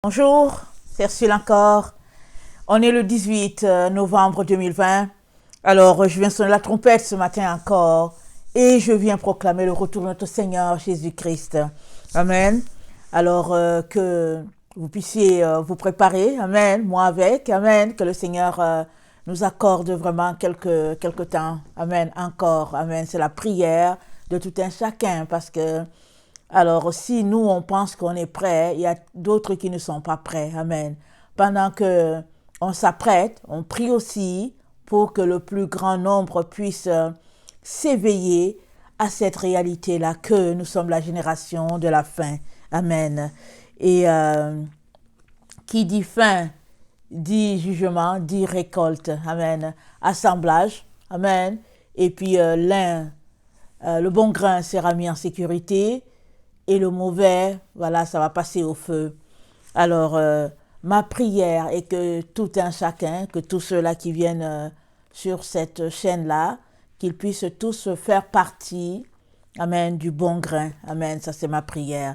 Bonjour, c'est Ursule encore. On est le 18 novembre 2020. Alors, je viens sonner la trompette ce matin encore et je viens proclamer le retour de notre Seigneur Jésus-Christ. Amen. Alors, que vous puissiez vous préparer. Amen. Moi avec. Amen. Que le Seigneur nous accorde vraiment quelques temps. Amen. Encore. Amen. C'est la prière de tout un chacun parce que alors, si nous, on pense qu'on est prêt, il y a d'autres qui ne sont pas prêts. Amen. Pendant que on s'apprête, on prie aussi pour que le plus grand nombre puisse s'éveiller à cette réalité-là, que nous sommes la génération de la fin. Amen. Et qui dit fin, dit jugement, dit récolte. Amen. Assemblage. Amen. Et puis le bon grain sera mis en sécurité. Et le mauvais, voilà, ça va passer au feu. Alors, ma prière est que tout un chacun, que tous ceux-là qui viennent sur cette chaîne-là, qu'ils puissent tous faire partie, amen, du bon grain. Amen, ça c'est ma prière.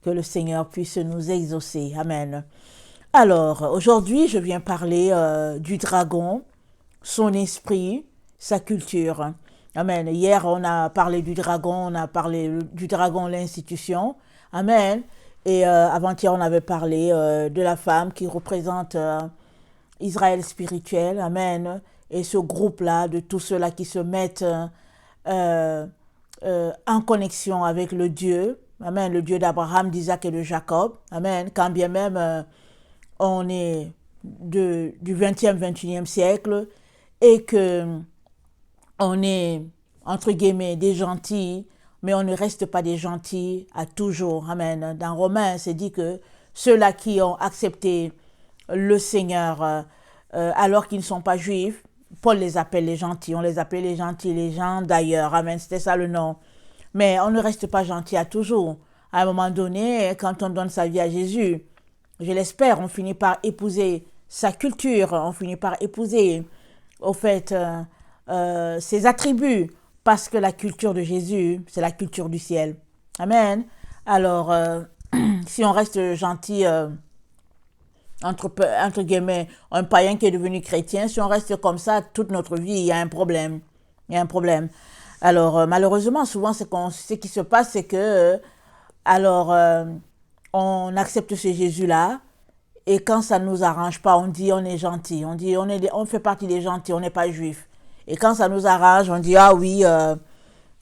Que le Seigneur puisse nous exaucer. Amen. Alors, aujourd'hui, je viens parler du dragon, son esprit, sa culture. Amen. Hier, on a parlé du dragon, l'institution. Amen. Et avant-hier, on avait parlé de la femme qui représente Israël spirituel. Amen. Et ce groupe-là, de tous ceux-là qui se mettent en connexion avec le Dieu. Amen. Le Dieu d'Abraham, d'Isaac et de Jacob. Amen. Quand bien même on est du 20e, 21e siècle et que on est, entre guillemets, des gentils, mais on ne reste pas des gentils à toujours. Amen. Dans Romains, c'est dit que ceux-là qui ont accepté le Seigneur alors qu'ils ne sont pas juifs, Paul les appelle les gentils. On les appelle les gentils, les gens d'ailleurs. Amen. C'était ça le nom. Mais on ne reste pas gentil à toujours. À un moment donné, quand on donne sa vie à Jésus, je l'espère, on finit par épouser sa culture, on finit par épouser, au fait, ses attributs, parce que la culture de Jésus, c'est la culture du ciel. Amen. Alors, si on reste gentil, entre guillemets, un païen qui est devenu chrétien, si on reste comme ça toute notre vie, il y a un problème. Il y a un problème. Alors, malheureusement, souvent, ce qui se passe, c'est que, on accepte ce Jésus-là, et quand ça ne nous arrange pas, on dit on est gentil, on dit on fait partie des gentils, on n'est pas juif. Et quand ça nous arrange, on dit ah oui,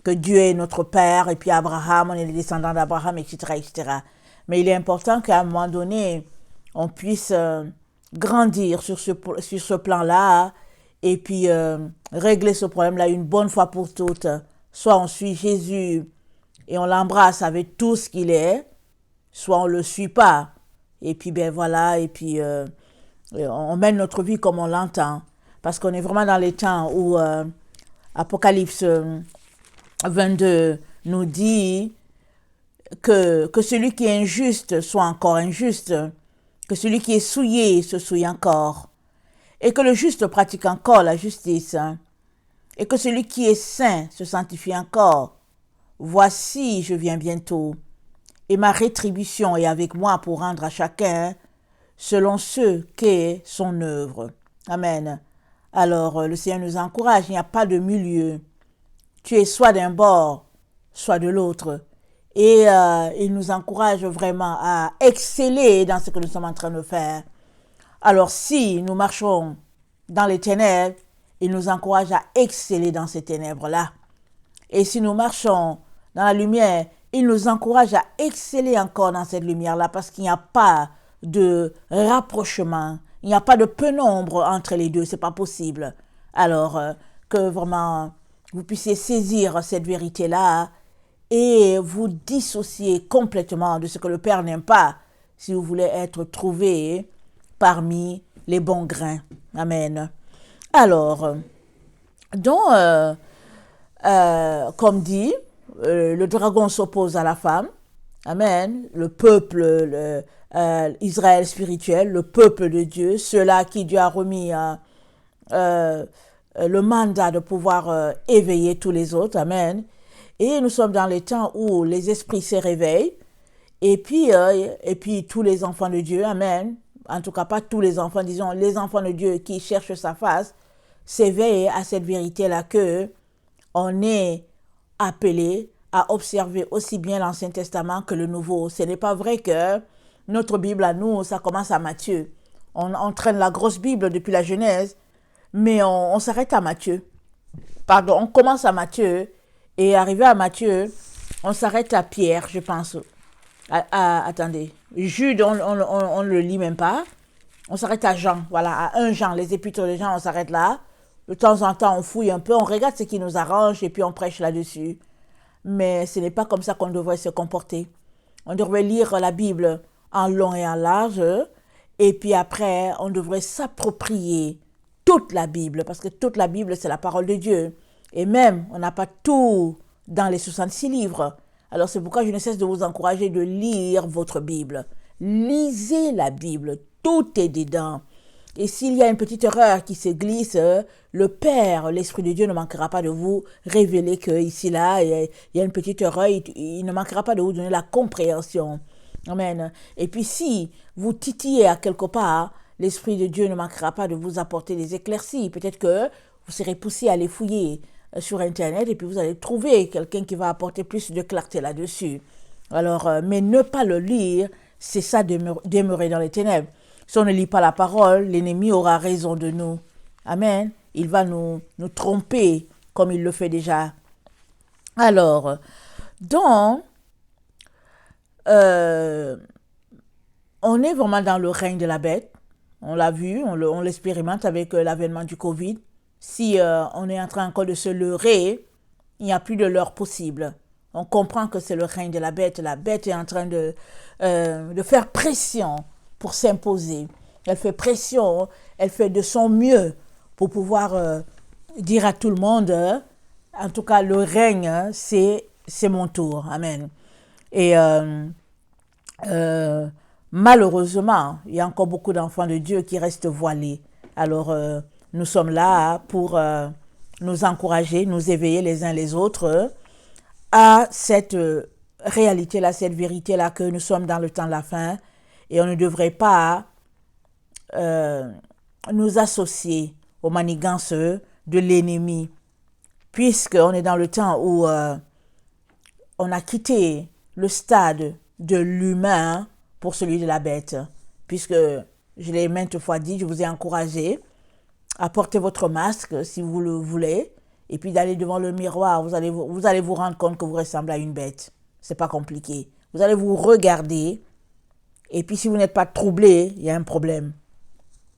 que Dieu est notre Père, et puis Abraham, on est les descendants d'Abraham, etc., etc. Mais il est important qu'à un moment donné, on puisse grandir sur ce plan-là, et puis régler ce problème-là une bonne fois pour toutes. Soit on suit Jésus et on l'embrasse avec tout ce qu'il est, soit on ne le suit pas. Et puis, ben voilà, et puis on mène notre vie comme on l'entend. Parce qu'on est vraiment dans les temps où Apocalypse 22 nous dit que celui qui est injuste soit encore injuste, que celui qui est souillé se souille encore, et que le juste pratique encore la justice, et que celui qui est saint se sanctifie encore. Voici, je viens bientôt. Et ma rétribution est avec moi pour rendre à chacun selon ce qu'est son œuvre. Amen. Alors, le Seigneur nous encourage, il n'y a pas de milieu. Tu es soit d'un bord, soit de l'autre. Et il nous encourage vraiment à exceller dans ce que nous sommes en train de faire. Alors, si nous marchons dans les ténèbres, il nous encourage à exceller dans ces ténèbres-là. Et si nous marchons dans la lumière, il nous encourage à exceller encore dans cette lumière-là parce qu'il n'y a pas de rapprochement, il n'y a pas de pénombre entre les deux, c'est pas possible. Alors que vraiment vous puissiez saisir cette vérité-là et vous dissocier complètement de ce que le Père n'aime pas si vous voulez être trouvé parmi les bons grains. Amen. Alors, comme dit, le dragon s'oppose à la femme. Amen. Le peuple, Israël spirituel, le peuple de Dieu, ceux-là qui Dieu a remis le mandat de pouvoir éveiller tous les autres. Amen. Et nous sommes dans les temps où les esprits se réveillent Et puis tous les enfants de Dieu, amen. En tout cas, pas tous les enfants, disons, les enfants de Dieu qui cherchent sa face, s'éveillent à cette vérité-là que on est appelé à observer aussi bien l'Ancien Testament que le Nouveau. Ce n'est pas vrai que notre Bible à nous, ça commence à Matthieu. On traîne la grosse Bible depuis la Genèse, mais on s'arrête à Matthieu. Pardon, on commence à Matthieu, et arrivé à Matthieu, on s'arrête à Pierre, je pense. Attendez, Jude, on ne le lit même pas. On s'arrête à Jean, voilà, à 1 Jean, les épîtres de Jean, on s'arrête là. De temps en temps, on fouille un peu, on regarde ce qui nous arrange et puis on prêche là-dessus. Mais ce n'est pas comme ça qu'on devrait se comporter. On devrait lire la Bible en long et en large, et puis après, on devrait s'approprier toute la Bible, parce que toute la Bible, c'est la parole de Dieu. Et même, on n'a pas tout dans les 66 livres. Alors c'est pourquoi je ne cesse de vous encourager de lire votre Bible. Lisez la Bible, tout est dedans. Et s'il y a une petite erreur qui se glisse, le Père, l'Esprit de Dieu ne manquera pas de vous révéler qu'ici, là, il y a une petite erreur, il ne manquera pas de vous donner la compréhension. Amen. Et puis si vous titillez à quelque part, l'Esprit de Dieu ne manquera pas de vous apporter des éclaircies. Peut-être que vous serez poussé à les fouiller sur Internet et puis vous allez trouver quelqu'un qui va apporter plus de clarté là-dessus. Alors, mais ne pas le lire, c'est ça demeurer dans les ténèbres. Si on ne lit pas la parole, l'ennemi aura raison de nous. Amen. Il va nous tromper comme il le fait déjà. Alors, donc, on est vraiment dans le règne de la bête. On l'a vu, on l'expérimente avec l'avènement du Covid. Si on est en train encore de se leurrer, il n'y a plus de leurre possible. On comprend que c'est le règne de la bête. La bête est en train de faire pression pour s'imposer. Elle fait pression, elle fait de son mieux pour pouvoir dire à tout le monde, en tout cas le règne, c'est mon tour. Amen. Et malheureusement, il y a encore beaucoup d'enfants de Dieu qui restent voilés. Alors, nous sommes là pour nous encourager, nous éveiller les uns les autres à cette réalité-là, cette vérité-là que nous sommes dans le temps de la fin et on ne devrait pas nous associer aux manigances de l'ennemi, puisqu'on est dans le temps où on a quitté le stade de l'humain pour celui de la bête, puisque je l'ai maintes fois dit, je vous ai encouragé à porter votre masque si vous le voulez, et puis d'aller devant le miroir, vous allez vous rendre compte que vous ressemblez à une bête. C'est pas compliqué. Vous allez vous regarder, et puis si vous n'êtes pas troublé, il y a un problème.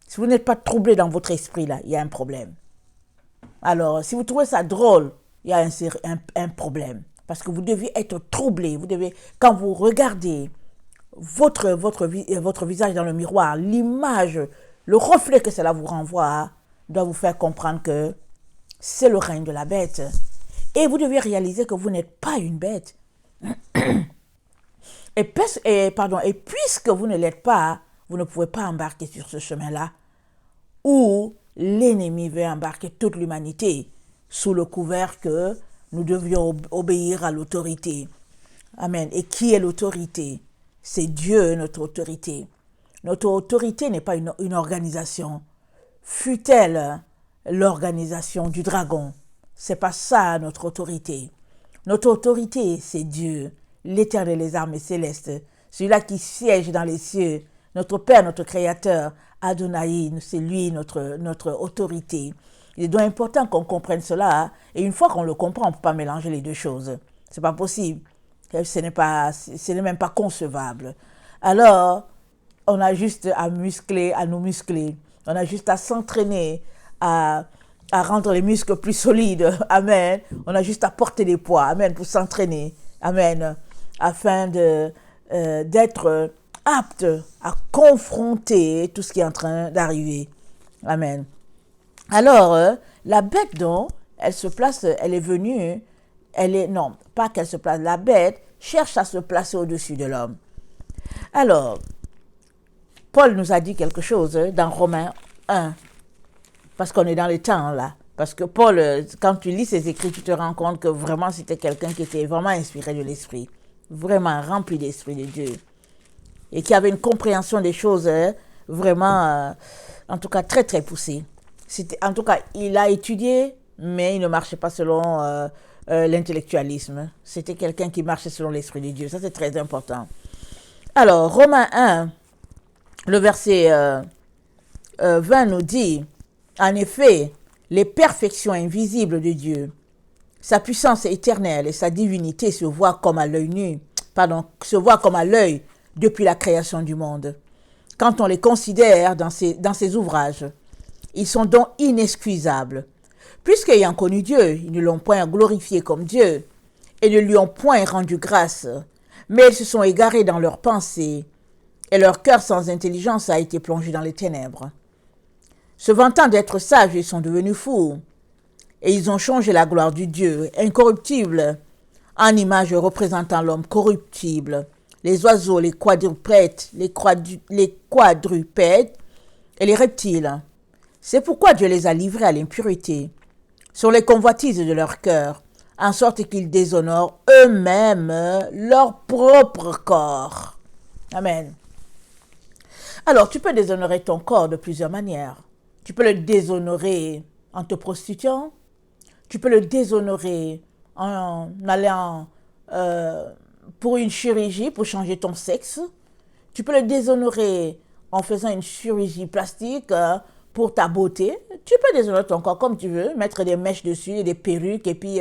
Si vous n'êtes pas troublé dans votre esprit, là, il y a un problème. Alors, si vous trouvez ça drôle, il y a un problème. Parce que vous devez être troublé. Vous devez, quand vous regardez votre visage dans le miroir, l'image, le reflet que cela vous renvoie, doit vous faire comprendre que c'est le règne de la bête. Et vous devez réaliser que vous n'êtes pas une bête. Et puisque vous ne l'êtes pas, vous ne pouvez pas embarquer sur ce chemin-là où l'ennemi veut embarquer toute l'humanité sous le couvert que nous devions obéir à l'autorité. Amen. Et qui est l'autorité? C'est Dieu, notre autorité. Notre autorité n'est pas une organisation. Fût-elle l'organisation du dragon? C'est pas ça notre autorité. Notre autorité, c'est Dieu, l'Éternel des armées célestes, celui-là qui siège dans les cieux, notre Père, notre Créateur, Adonai, c'est lui notre autorité. Il est donc important qu'on comprenne cela, et une fois qu'on le comprend, on ne peut pas mélanger les deux choses. C'est pas possible. Ce n'est même pas concevable. Alors, on a juste à nous muscler. On a juste à s'entraîner, à rendre les muscles plus solides. Amen. On a juste à porter des poids. Amen. Pour s'entraîner. Amen. Afin d'être apte à confronter tout ce qui est en train d'arriver. Amen. Alors, la bête, donc, elle est venue, non, pas qu'elle se place, la bête cherche à se placer au-dessus de l'homme. Alors, Paul nous a dit quelque chose dans Romains 1, parce qu'on est dans les temps là. Parce que Paul, quand tu lis ses écrits, tu te rends compte que vraiment c'était quelqu'un qui était vraiment inspiré de l'esprit. vraiment rempli d'Esprit de Dieu, et qui avait une compréhension des choses vraiment, en tout cas, très, très poussée. En tout cas, il a étudié, mais il ne marchait pas selon l'intellectualisme. C'était quelqu'un qui marchait selon l'Esprit de Dieu. Ça, c'est très important. Alors, Romains 1, le verset 20 nous dit, en effet, les perfections invisibles de Dieu, sa puissance éternelle et sa divinité se voient comme à l'œil nu, se voient comme à l'œil depuis la création du monde. Quand on les considère dans ses ouvrages, ils sont donc inexcusables. Puisqu'ayant connu Dieu, ils ne l'ont point glorifié comme Dieu et ne lui ont point rendu grâce, mais ils se sont égarés dans leurs pensées et leur cœur sans intelligence a été plongé dans les ténèbres. Se vantant d'être sages, ils sont devenus fous et ils ont changé la gloire du Dieu incorruptible en image représentant l'homme corruptible, les oiseaux, les quadrupèdes et les reptiles. C'est pourquoi Dieu les a livrés à l'impurité, sur les convoitises de leur cœur, en sorte qu'ils déshonorent eux-mêmes leur propre corps. Amen. Alors, tu peux déshonorer ton corps de plusieurs manières. Tu peux le déshonorer en te prostituant. Tu peux le déshonorer en allant pour une chirurgie pour changer ton sexe. Tu peux le déshonorer en faisant une chirurgie plastique pour ta beauté. Tu peux déshonorer ton corps comme tu veux, mettre des mèches dessus et des perruques et puis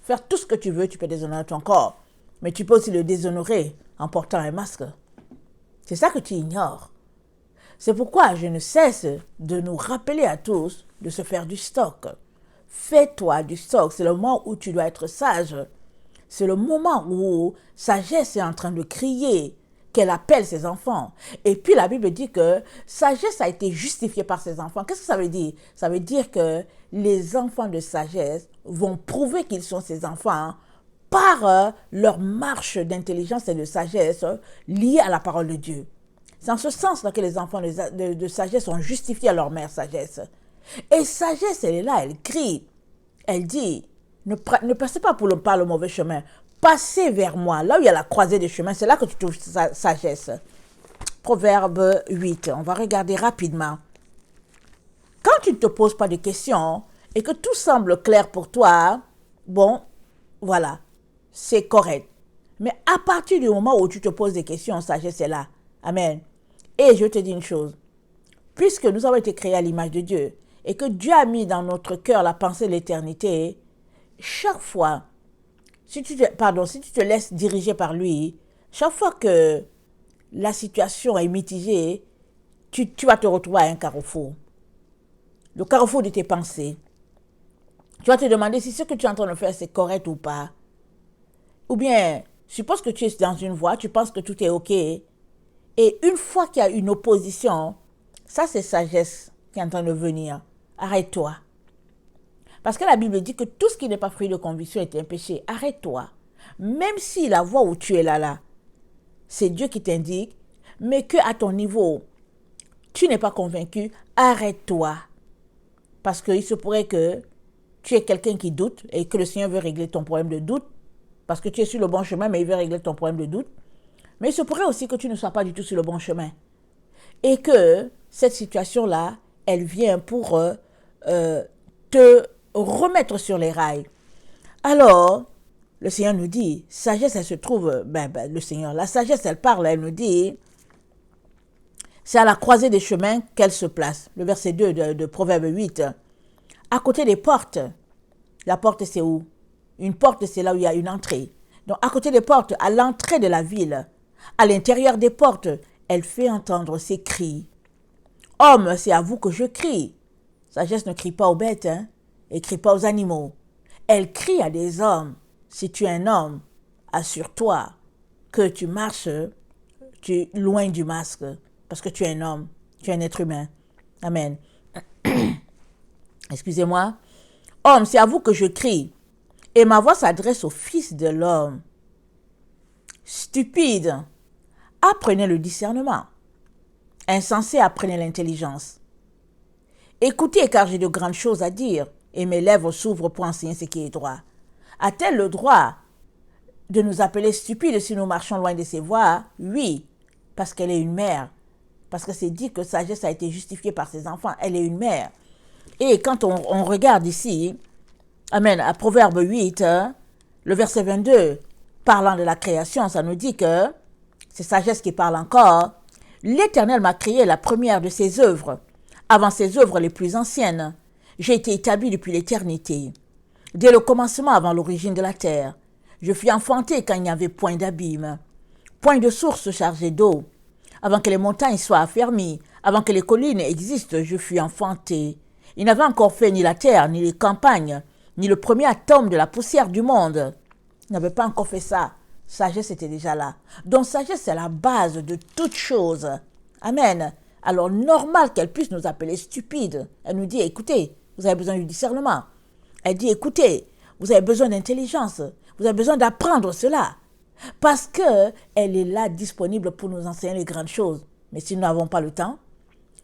faire tout ce que tu veux. Tu peux déshonorer ton corps. Mais tu peux aussi le déshonorer en portant un masque. C'est ça que tu ignores. C'est pourquoi je ne cesse de nous rappeler à tous de se faire du stock. Fais-toi du stock. C'est le moment où tu dois être sage. C'est le moment où sagesse est en train de crier qu'elle appelle ses enfants. Et puis la Bible dit que sagesse a été justifiée par ses enfants. Qu'est-ce que ça veut dire? Ça veut dire que les enfants de sagesse vont prouver qu'ils sont ses enfants par leur marche d'intelligence et de sagesse liée à la parole de Dieu. C'est en ce sens-là que les enfants de sagesse sont justifiés à leur mère sagesse. Et sagesse, elle est là, elle crie. Elle dit, ne passez pas par le mauvais chemin. Passez vers moi. Là où il y a la croisée des chemins, c'est là que tu trouves sagesse. Proverbe 8, on va regarder rapidement. Quand tu ne te poses pas de questions et que tout semble clair pour toi, bon, voilà, c'est correct. Mais à partir du moment où tu te poses des questions, sagesse est là. Amen. Et je te dis une chose. Puisque nous avons été créés à l'image de Dieu et que Dieu a mis dans notre cœur la pensée de l'éternité, chaque fois, si tu te laisses diriger par lui, chaque fois que la situation est mitigée, tu vas te retrouver à un carrefour. Le carrefour de tes pensées. Tu vas te demander si ce que tu es en train de faire, c'est correct ou pas. Ou bien, suppose que tu es dans une voie, tu penses que tout est OK. Et une fois qu'il y a une opposition, ça c'est sagesse qui est en train de venir. Arrête-toi. Parce que la Bible dit que tout ce qui n'est pas fruit de conviction est un péché. Arrête-toi. Même si la voie où tu es là, c'est Dieu qui t'indique, mais qu'à ton niveau, tu n'es pas convaincu, arrête-toi. Parce qu'il se pourrait que tu es quelqu'un qui doute et que le Seigneur veut régler ton problème de doute. Parce que tu es sur le bon chemin, mais il veut régler ton problème de doute. Mais il se pourrait aussi que tu ne sois pas du tout sur le bon chemin. Et que cette situation-là, elle vient pour te remettre sur les rails. Alors, le Seigneur nous dit, sagesse, elle se trouve, le Seigneur, la sagesse, elle parle, elle nous dit, c'est à la croisée des chemins qu'elle se place. Le verset 2 de Proverbe 8. À côté des portes, la porte c'est où? Une porte, c'est là où il y a une entrée. Donc, à côté des portes, à l'entrée de la ville, à l'intérieur des portes, elle fait entendre ses cris. Homme, c'est à vous que je crie. Sagesse ne crie pas aux bêtes, hein? Elle ne crie pas aux animaux. Elle crie à des hommes. Si tu es un homme, assure-toi que tu marches loin du masque. Parce que tu es un homme, tu es un être humain. Amen. Excusez-moi. Homme, c'est à vous que je crie. Et ma voix s'adresse au Fils de l'homme. Stupide, apprenez le discernement. Insensé, apprenez l'intelligence. Écoutez, car j'ai de grandes choses à dire, et mes lèvres s'ouvrent pour enseigner ce qui est droit. A-t-elle le droit de nous appeler stupides si nous marchons loin de ses voies? Oui, parce qu'elle est une mère. Parce que c'est dit que sagesse a été justifiée par ses enfants. Elle est une mère. Et quand on regarde ici, amen, à Proverbe 8, le verset 22, parlant de la création, ça nous dit que, c'est sagesse qui parle encore, l'Éternel m'a créé la première de ses œuvres, avant ses œuvres les plus anciennes. J'ai été établi depuis l'éternité. Dès le commencement, avant l'origine de la terre, je fus enfanté quand il n'y avait point d'abîme, point de source chargée d'eau. Avant que les montagnes soient affermies, avant que les collines existent, je fus enfanté. Il n'avait encore fait ni la terre, ni les campagnes, ni le premier atome de la poussière du monde. Il n'avait pas encore fait ça. Sagesse était déjà là. Donc sagesse, c'est la base de toute chose. Amen. Alors normal qu'elle puisse nous appeler stupides. Elle nous dit, écoutez, vous avez besoin du discernement. Elle dit, écoutez, vous avez besoin d'intelligence. Vous avez besoin d'apprendre cela. Parce qu'elle est là disponible pour nous enseigner les grandes choses. Mais si nous n'avons pas le temps,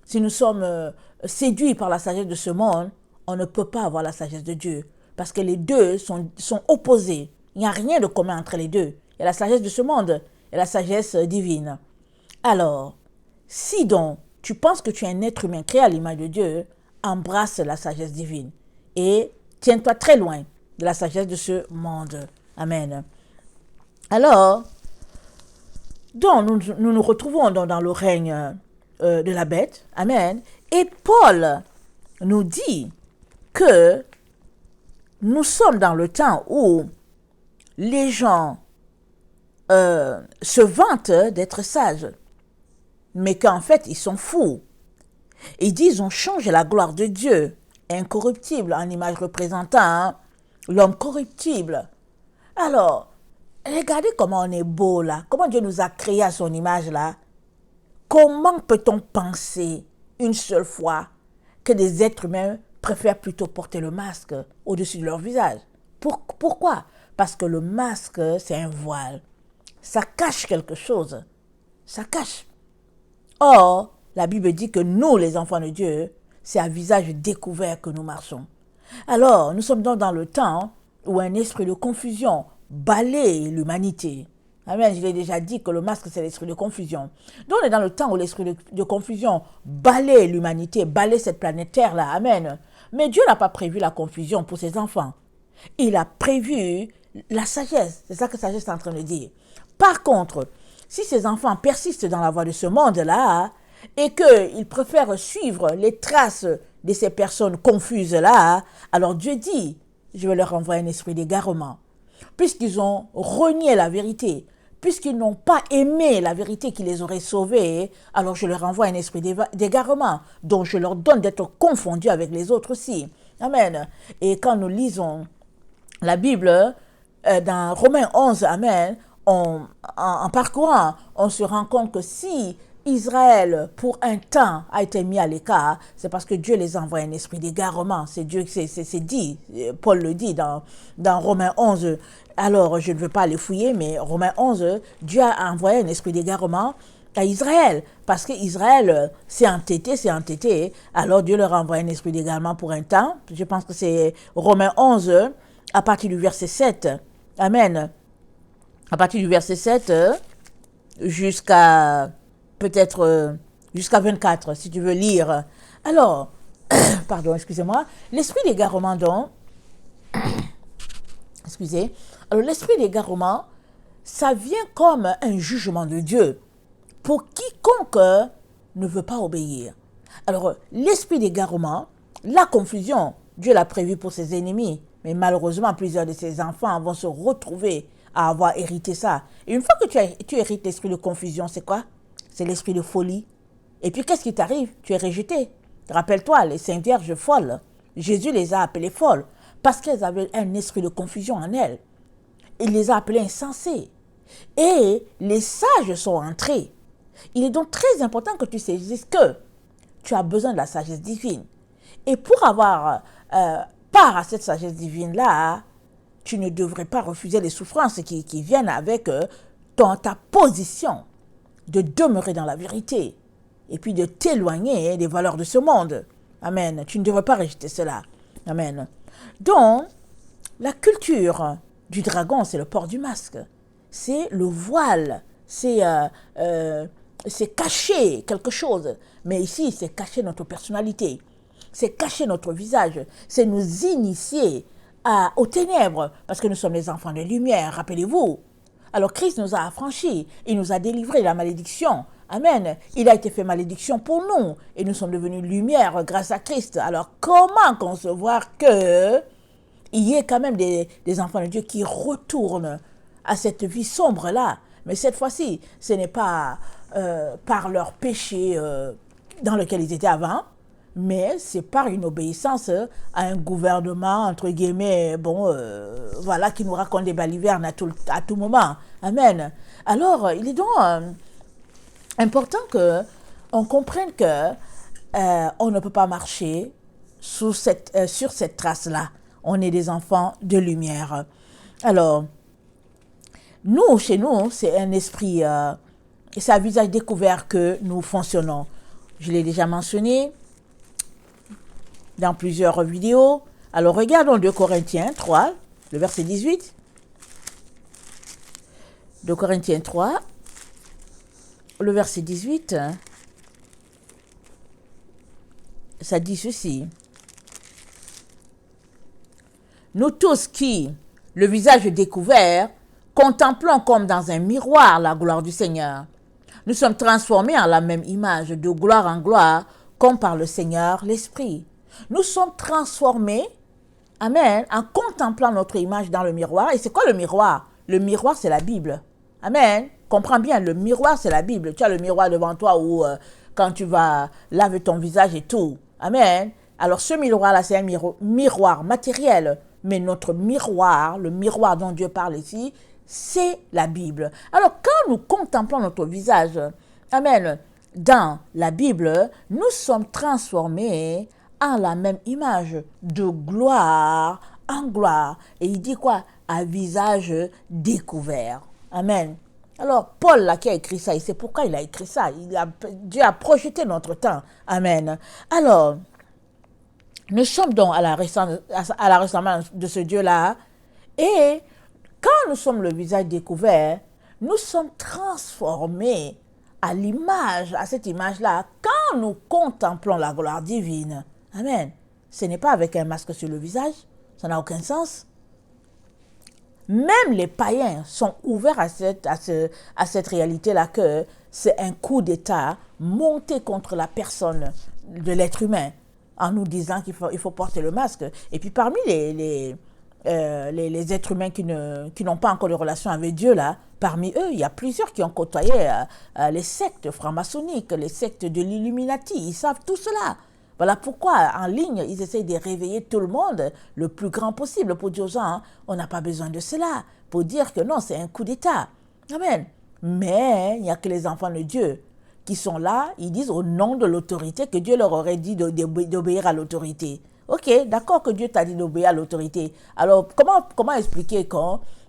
si nous sommes séduits par la sagesse de ce monde, on ne peut pas avoir la sagesse de Dieu. Parce que les deux sont opposés. Il n'y a rien de commun entre les deux. Il y a la sagesse de ce monde et la sagesse divine. Alors, si donc tu penses que tu es un être humain créé à l'image de Dieu, embrasse la sagesse divine et tiens-toi très loin de la sagesse de ce monde. Amen. Alors, donc nous nous retrouvons dans le règne de la bête. Amen. Et Paul nous dit que nous sommes dans le temps où les gens se vantent d'être sages, mais qu'en fait, ils sont fous. Ils disent, on change la gloire de Dieu, incorruptible, en image représentant l'homme corruptible. Alors, regardez comment on est beau là, comment Dieu nous a créés à son image là. Comment peut-on penser une seule fois que des êtres humains préfèrent plutôt porter le masque au-dessus de leur visage? Pourquoi? Parce que le masque, c'est un voile. Ça cache quelque chose. Ça cache. Or, la Bible dit que nous, les enfants de Dieu, c'est à visage découvert que nous marchons. Alors, nous sommes donc dans le temps où un esprit de confusion balaye l'humanité. Amen, je l'ai déjà dit que le masque, c'est l'esprit de confusion. Donc, on est dans le temps où l'esprit de confusion balaye l'humanité, balaye cette planète Terre-là. Amen. Mais Dieu n'a pas prévu la confusion pour ses enfants. Il a prévu la sagesse. C'est ça que sagesse est en train de dire. Par contre, si ces enfants persistent dans la voie de ce monde-là et qu'ils préfèrent suivre les traces de ces personnes confuses-là, alors Dieu dit, je vais leur envoyer un esprit d'égarement. Puisqu'ils ont renié la vérité, puisqu'ils n'ont pas aimé la vérité qui les aurait sauvés, alors je leur envoie un esprit d'égarement, dont je leur donne d'être confondus avec les autres aussi. Amen. Et quand nous lisons la Bible, dans Romains 11, amen, en parcourant, on se rend compte que si Israël, pour un temps, a été mis à l'écart, c'est parce que Dieu les envoie un esprit d'égarement. C'est Dieu, c'est dit, Paul le dit dans Romains 11. Alors, je ne veux pas aller fouiller, mais Romains 11, Dieu a envoyé un esprit d'égarement à Israël, parce qu'Israël s'est entêté, alors Dieu leur envoie un esprit d'égarement pour un temps. Je pense que c'est Romains 11, à partir du verset 7. Amen. À partir du verset 7 jusqu'à peut-être jusqu'à 24, si tu veux lire. Alors, pardon, excusez-moi, l'esprit d'égarement donc, excusez, alors l'esprit d'égarement, ça vient comme un jugement de Dieu pour quiconque ne veut pas obéir. Alors, l'esprit d'égarement, la confusion, Dieu l'a prévu pour ses ennemis, mais malheureusement, plusieurs de ses enfants vont se retrouver à avoir hérité ça. Et une fois que tu hérites l'esprit de confusion, c'est quoi? C'est l'esprit de folie. Et puis, qu'est-ce qui t'arrive? Tu es rejeté. Rappelle-toi, les Saintes Vierges folles, Jésus les a appelées folles parce qu'elles avaient un esprit de confusion en elles. Il les a appelées insensées. Et les sages sont entrés. Il est donc très important que tu saisisses que tu as besoin de la sagesse divine. Et pour avoir part à cette sagesse divine-là, tu ne devrais pas refuser les souffrances qui viennent avec ta position de demeurer dans la vérité et puis de t'éloigner des valeurs de ce monde. Amen. Tu ne devrais pas rejeter cela. Amen. Donc, la culture du dragon, c'est le port du masque. C'est le voile. C'est cacher quelque chose. Mais ici, c'est cacher notre personnalité. C'est cacher notre visage. C'est nous initier aux ténèbres. Parce que nous sommes les enfants de lumière, rappelez-vous. Alors Christ nous a affranchis. Il nous a délivrés de la malédiction. Amen. Il a été fait malédiction pour nous. Et nous sommes devenus lumière grâce à Christ. Alors comment concevoir que il y ait quand même des enfants de Dieu qui retournent à cette vie sombre-là? Mais cette fois-ci, ce n'est pas par leur péché dans lequel ils étaient avant, mais c'est par une obéissance à un gouvernement, entre guillemets, voilà, qui nous raconte des balivernes à tout moment. Amen. Alors, il est donc important qu'on comprenne que on ne peut pas marcher sur cette trace-là. On est des enfants de lumière. Alors, nous, chez nous, c'est un esprit, c'est à visage découvert que nous fonctionnons. Je l'ai déjà mentionné dans plusieurs vidéos. Alors, regardons 2 Corinthiens 3, le verset 18. 2 Corinthiens 3, le verset 18, ça dit ceci. Nous tous qui, le visage découvert, contemplons comme dans un miroir la gloire du Seigneur. Nous sommes transformés en la même image, de gloire en gloire, comme par le Seigneur l'Esprit. Nous sommes transformés, amen, en contemplant notre image dans le miroir. Et c'est quoi le miroir? Le miroir, c'est la Bible. Amen. Comprends bien, le miroir, c'est la Bible. Tu as le miroir devant toi où, quand tu vas laver ton visage et tout. Amen. Alors, ce miroir-là, c'est un miroir matériel. Mais notre miroir, le miroir dont Dieu parle ici, c'est la Bible. Alors, quand nous contemplons notre visage, amen, dans la Bible, nous sommes transformés en la même image, de gloire en gloire. Et il dit quoi? À visage découvert. Amen. Alors, Paul, là, qui a écrit ça, il sait pourquoi il a écrit ça. Dieu a projeté notre temps. Amen. Alors, nous sommes donc à la ressemblance de ce Dieu-là. Et quand nous sommes le visage découvert, nous sommes transformés à l'image, à cette image-là, quand nous contemplons la gloire divine. Amen. Ce n'est pas avec un masque sur le visage. Ça n'a aucun sens. Même les païens sont ouverts à cette réalité-là que c'est un coup d'État monté contre la personne de l'être humain en nous disant qu'il faut porter le masque. Et puis parmi les êtres humains qui n'ont pas encore de relation avec Dieu, là, parmi eux, il y a plusieurs qui ont côtoyé les sectes franc-maçonniques, les sectes de l'Illuminati. Ils savent tout cela. Voilà pourquoi, en ligne, ils essayent de réveiller tout le monde le plus grand possible pour dire aux gens, hein, on n'a pas besoin de cela, pour dire que non, c'est un coup d'État. Amen. Mais il n'y a que les enfants de Dieu qui sont là, ils disent au nom de l'autorité que Dieu leur aurait dit d'obéir à l'autorité. Ok, d'accord que Dieu t'a dit d'obéir à l'autorité. Alors, comment expliquer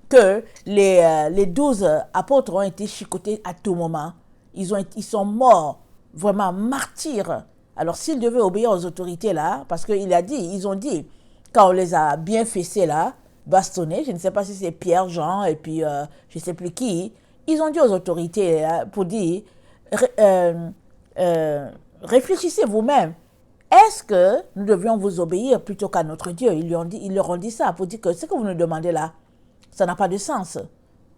que les 12 apôtres ont été chicotés à tout moment? Ils sont morts, vraiment martyrs. Alors, s'ils devaient obéir aux autorités là, parce ils ont dit, quand on les a bien fessés là, bastonnés, je ne sais pas si c'est Pierre, Jean, et puis je ne sais plus qui, ils ont dit aux autorités là, pour dire, réfléchissez vous-même. Est-ce que nous devions vous obéir plutôt qu'à notre Dieu? Ils leur ont dit ça pour dire que ce que vous nous demandez là, ça n'a pas de sens.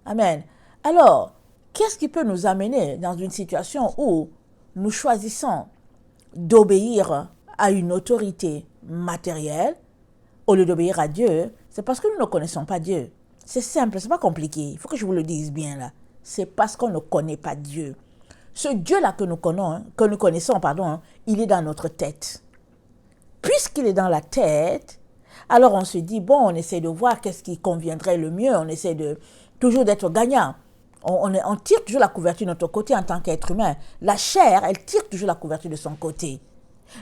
Amen. Alors, qu'est-ce qui peut nous amener dans une situation où nous choisissons d'obéir à une autorité matérielle au lieu d'obéir à Dieu? C'est parce que nous ne connaissons pas Dieu. C'est simple, c'est pas compliqué. Il faut que je vous le dise bien là. C'est parce qu'on ne connaît pas Dieu. Ce Dieu-là que nous connaissons, il est dans notre tête. Puisqu'il est dans la tête, alors on se dit, bon, on essaie de voir qu'est-ce qui conviendrait le mieux, on essaie toujours d'être gagnant. On tire toujours la couverture de notre côté en tant qu'être humain. La chair, elle tire toujours la couverture de son côté.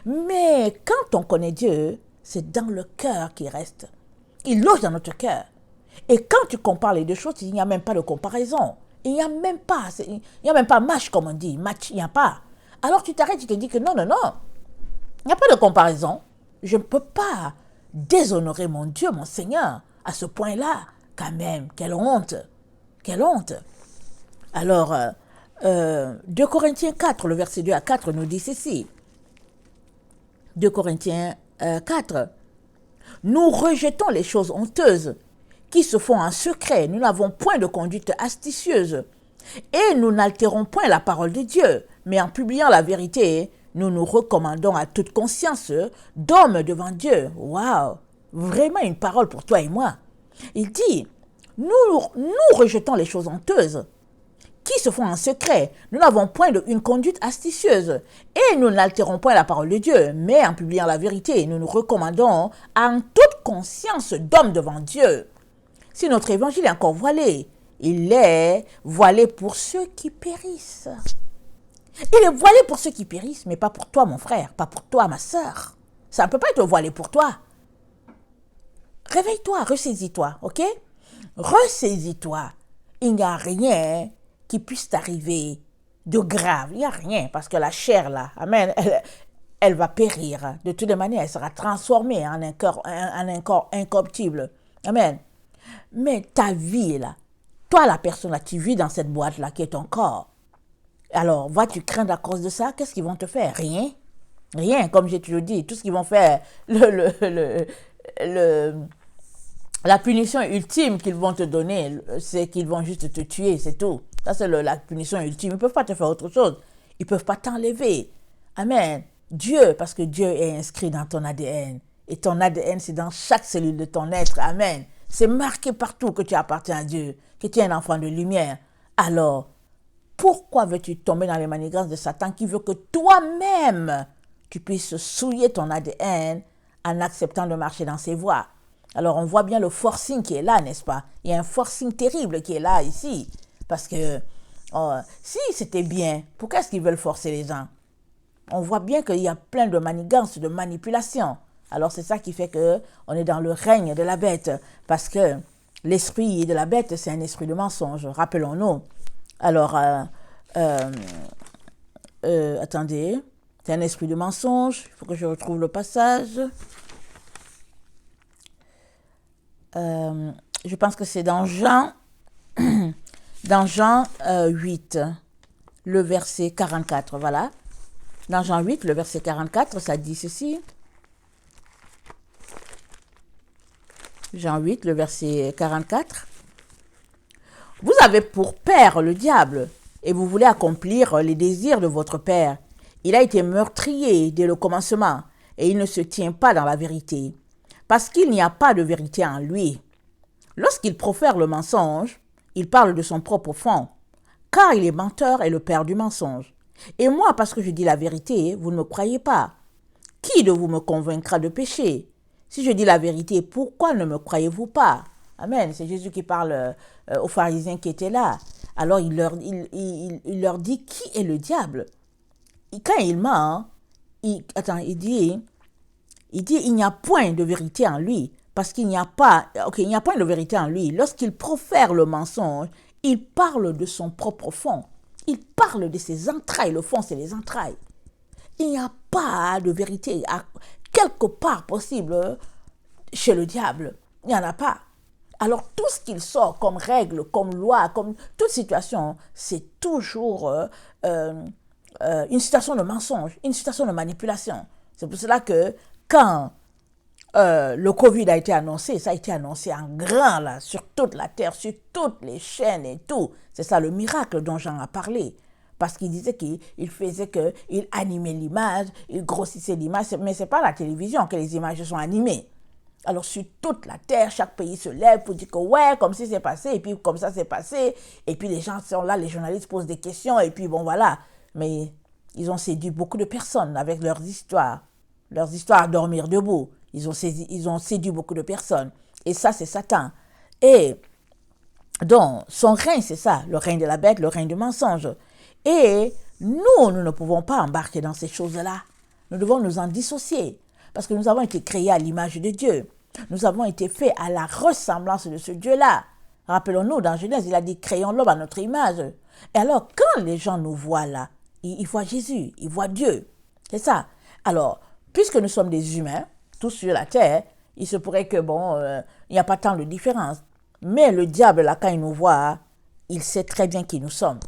Mais quand on connaît Dieu, c'est dans le cœur qu'il reste. Il loge dans notre cœur. Et quand tu compares les deux choses, il n'y a même pas de comparaison. Il n'y a même pas match, comme on dit. Match, il n'y a pas. Alors tu t'arrêtes, tu te dis que non. Il n'y a pas de comparaison. Je ne peux pas déshonorer mon Dieu, mon Seigneur, à ce point-là. Quand même, quelle honte. Quelle honte. Alors, 2 Corinthiens 4, le verset 2 à 4 nous dit ceci. 2 Corinthiens 4. Nous rejetons les choses honteuses qui se font en secret. Nous n'avons point de conduite astucieuse. Et nous n'altérons point la parole de Dieu. Mais en publiant la vérité, nous nous recommandons à toute conscience d'homme devant Dieu. Waouh! Vraiment une parole pour toi et moi. Il dit, nous rejetons les choses honteuses qui se font en secret. Nous n'avons point une conduite astucieuse. Et nous n'altérons point la parole de Dieu. Mais en publiant la vérité, nous nous recommandons en toute conscience d'homme devant Dieu. Si notre évangile est encore voilé, il est voilé pour ceux qui périssent. Il est voilé pour ceux qui périssent, mais pas pour toi, mon frère, pas pour toi, ma sœur. Ça ne peut pas être voilé pour toi. Réveille-toi, ressaisis-toi, ok? Ressaisis-toi. Il n'y a rien qui puisse t'arriver de grave. Il n'y a rien, parce que la chair, là, amen, elle va périr. De toutes les manières, elle sera transformée en un corps incorruptible. Amen. Mais ta vie, là, toi, la personne, là, tu vis dans cette boîte-là qui est ton corps. Alors, vas-tu craindre à cause de ça? Qu'est-ce qu'ils vont te faire? Rien. Rien, comme j'ai toujours dit. Tout ce qu'ils vont faire, la punition ultime qu'ils vont te donner, c'est qu'ils vont juste te tuer, c'est tout. Ça, c'est la punition ultime. Ils ne peuvent pas te faire autre chose. Ils ne peuvent pas t'enlever. Amen. Dieu, parce que Dieu est inscrit dans ton ADN. Et ton ADN, c'est dans chaque cellule de ton être. Amen. C'est marqué partout que tu appartiens à Dieu, que tu es un enfant de lumière. Alors, pourquoi veux-tu tomber dans les manigances de Satan qui veut que toi-même, tu puisses souiller ton ADN en acceptant de marcher dans ses voies? Alors, on voit bien le forcing qui est là, n'est-ce pas? Il y a un forcing terrible qui est là, ici. Parce que, si c'était bien, pourquoi est-ce qu'ils veulent forcer les gens? On voit bien qu'il y a plein de manigances, de manipulations. Alors, c'est ça qui fait qu'on est dans le règne de la bête. Parce que l'esprit de la bête, c'est un esprit de mensonge, rappelons-nous. Alors, attendez, c'est un esprit de mensonge. Il faut que je retrouve le passage. Je pense que c'est dans Jean 8, le verset 44, voilà. Dans Jean 8, le verset 44, ça dit ceci. Jean 8, le verset 44. Vous avez pour père le diable, et vous voulez accomplir les désirs de votre père. Il a été meurtrier dès le commencement, et il ne se tient pas dans la vérité, parce qu'il n'y a pas de vérité en lui. Lorsqu'il profère le mensonge, il parle de son propre fond, car il est menteur et le père du mensonge. Et moi, parce que je dis la vérité, vous ne me croyez pas. Qui de vous me convaincra de péché? Si je dis la vérité, pourquoi ne me croyez-vous pas? Amen. C'est Jésus qui parle aux pharisiens qui étaient là. Alors il leur dit qui est le diable. Et quand il ment, il dit il n'y a point de vérité en lui. Parce qu'il n'y a pas, il n'y a point de vérité en lui. Lorsqu'il profère le mensonge, il parle de son propre fond. Il parle de ses entrailles. Le fond, c'est les entrailles. Il n'y a pas de vérité à quelque part possible chez le diable. Il n'y en a pas. Alors, tout ce qu'il sort comme règle, comme loi, comme toute situation, c'est toujours une situation de mensonge, une situation de manipulation. C'est pour cela que quand le Covid a été annoncé, ça a été annoncé en grand, là, sur toute la terre, sur toutes les chaînes et tout. C'est ça le miracle dont Jean a parlé. Parce qu'il disait qu'il faisait qu'il animait l'image, il grossissait l'image, mais ce n'est pas la télévision que les images sont animées. Alors, sur toute la terre, chaque pays se lève pour dire que ouais, comme si c'est passé, et puis comme ça c'est passé, et puis les gens sont là, les journalistes posent des questions, et puis bon, voilà. Mais ils ont séduit beaucoup de personnes avec leurs histoires à dormir debout. Ils ont séduit beaucoup de personnes. Et ça, c'est Satan. Et donc, son règne, c'est ça, le règne de la bête, le règne du mensonge. Et nous ne pouvons pas embarquer dans ces choses-là. Nous devons nous en dissocier. Parce que nous avons été créés à l'image de Dieu. Nous avons été faits à la ressemblance de ce Dieu-là. Rappelons-nous, dans Genèse, il a dit, créons l'homme à notre image. Et alors, quand les gens nous voient là, ils voient Jésus, ils voient Dieu. C'est ça. Alors, puisque nous sommes des humains, tous sur la terre, il se pourrait que, il n'y a pas tant de différence. Mais le diable, là, quand il nous voit, il sait très bien qui nous sommes.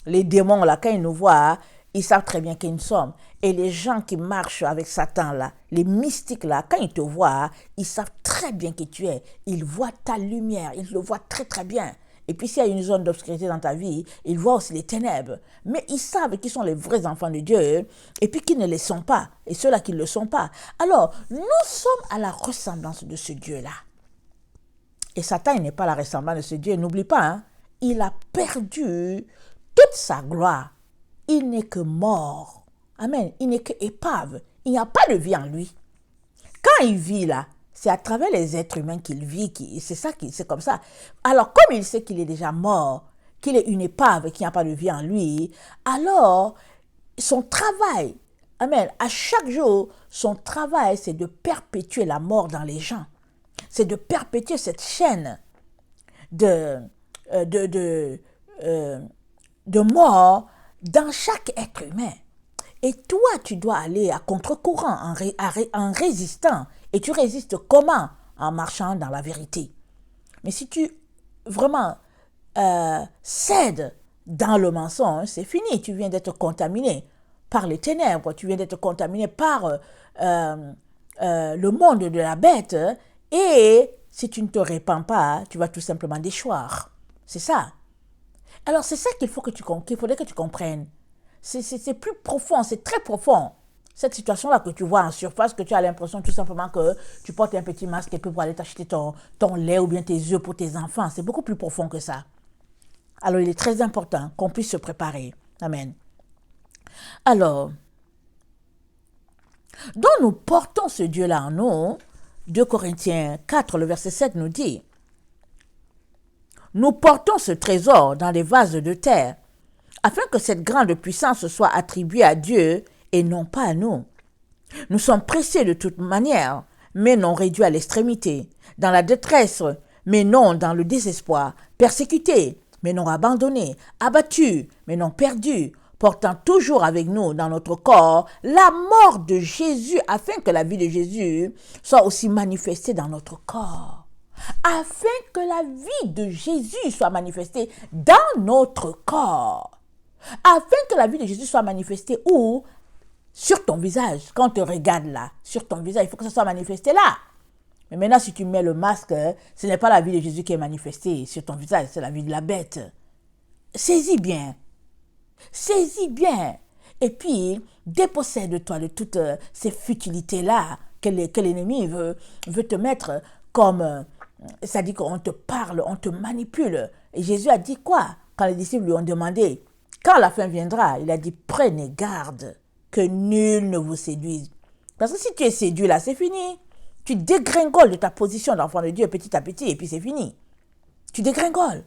Les démons, là, quand ils nous voient, ils savent très bien qui nous sommes. Et les gens qui marchent avec Satan, là, les mystiques, là, quand ils te voient, ils savent très bien qui tu es. Ils voient ta lumière, ils le voient très, très bien. Et puis, s'il y a une zone d'obscurité dans ta vie, ils voient aussi les ténèbres. Mais ils savent qui sont les vrais enfants de Dieu et puis qui ne les sont pas. Et ceux-là qui ne le sont pas. Alors, nous sommes à la ressemblance de ce Dieu-là. Et Satan, il n'est pas la ressemblance de ce Dieu. N'oublie pas, hein, il a perdu toute sa gloire. Il n'est que mort. Amen. Il n'est que épave. Il n'y a pas de vie en lui. Quand il vit là, c'est à travers les êtres humains qu'il vit. C'est comme ça. Alors, comme il sait qu'il est déjà mort, qu'il est une épave et qu'il n'y a pas de vie en lui, alors, son travail, amen, à chaque jour, son travail, c'est de perpétuer la mort dans les gens. C'est de perpétuer cette chaîne de mort dans chaque être humain. Et toi, tu dois aller à contre-courant en résistant. Et tu résistes comment? En marchant dans la vérité. Mais si tu vraiment cèdes dans le mensonge, c'est fini. Tu viens d'être contaminé par les ténèbres. Tu viens d'être contaminé par le monde de la bête. Et si tu ne te répands pas, tu vas tout simplement déchoir. C'est ça. Alors, c'est ça qu'il faudrait que tu comprennes. C'est plus profond, c'est très profond. Cette situation-là que tu vois en surface, que tu as l'impression tout simplement que tu portes un petit masque et puis pour aller t'acheter ton lait ou bien tes œufs pour tes enfants, c'est beaucoup plus profond que ça. Alors, il est très important qu'on puisse se préparer. Amen. Alors, donc nous portons ce Dieu-là en nous. 2 Corinthiens 4, le verset 7 nous dit: nous portons ce trésor dans les vases de terre, afin que cette grande puissance soit attribuée à Dieu et non pas à nous. Nous sommes pressés de toute manière, mais non réduits à l'extrémité, dans la détresse, mais non dans le désespoir, persécutés, mais non abandonnés, abattus, mais non perdus, portant toujours avec nous dans notre corps la mort de Jésus, afin que la vie de Jésus soit aussi manifestée dans notre corps. Afin que la vie de Jésus soit manifestée dans notre corps. Afin que la vie de Jésus soit manifestée où? Sur ton visage. Quand on te regarde là, sur ton visage, il faut que ça soit manifesté là. Mais maintenant, si tu mets le masque, ce n'est pas la vie de Jésus qui est manifestée sur ton visage, c'est la vie de la bête. Saisis bien. Saisis bien. Et puis, dépossède-toi de toutes ces futilités-là que l'ennemi veut te mettre comme... C'est-à-dire qu'on te parle, on te manipule. Et Jésus a dit quoi? Quand les disciples lui ont demandé, quand la fin viendra, il a dit, prenez garde que nul ne vous séduise. Parce que si tu es séduit là, c'est fini. Tu dégringoles de ta position d'enfant de Dieu petit à petit et puis c'est fini. Tu dégringoles.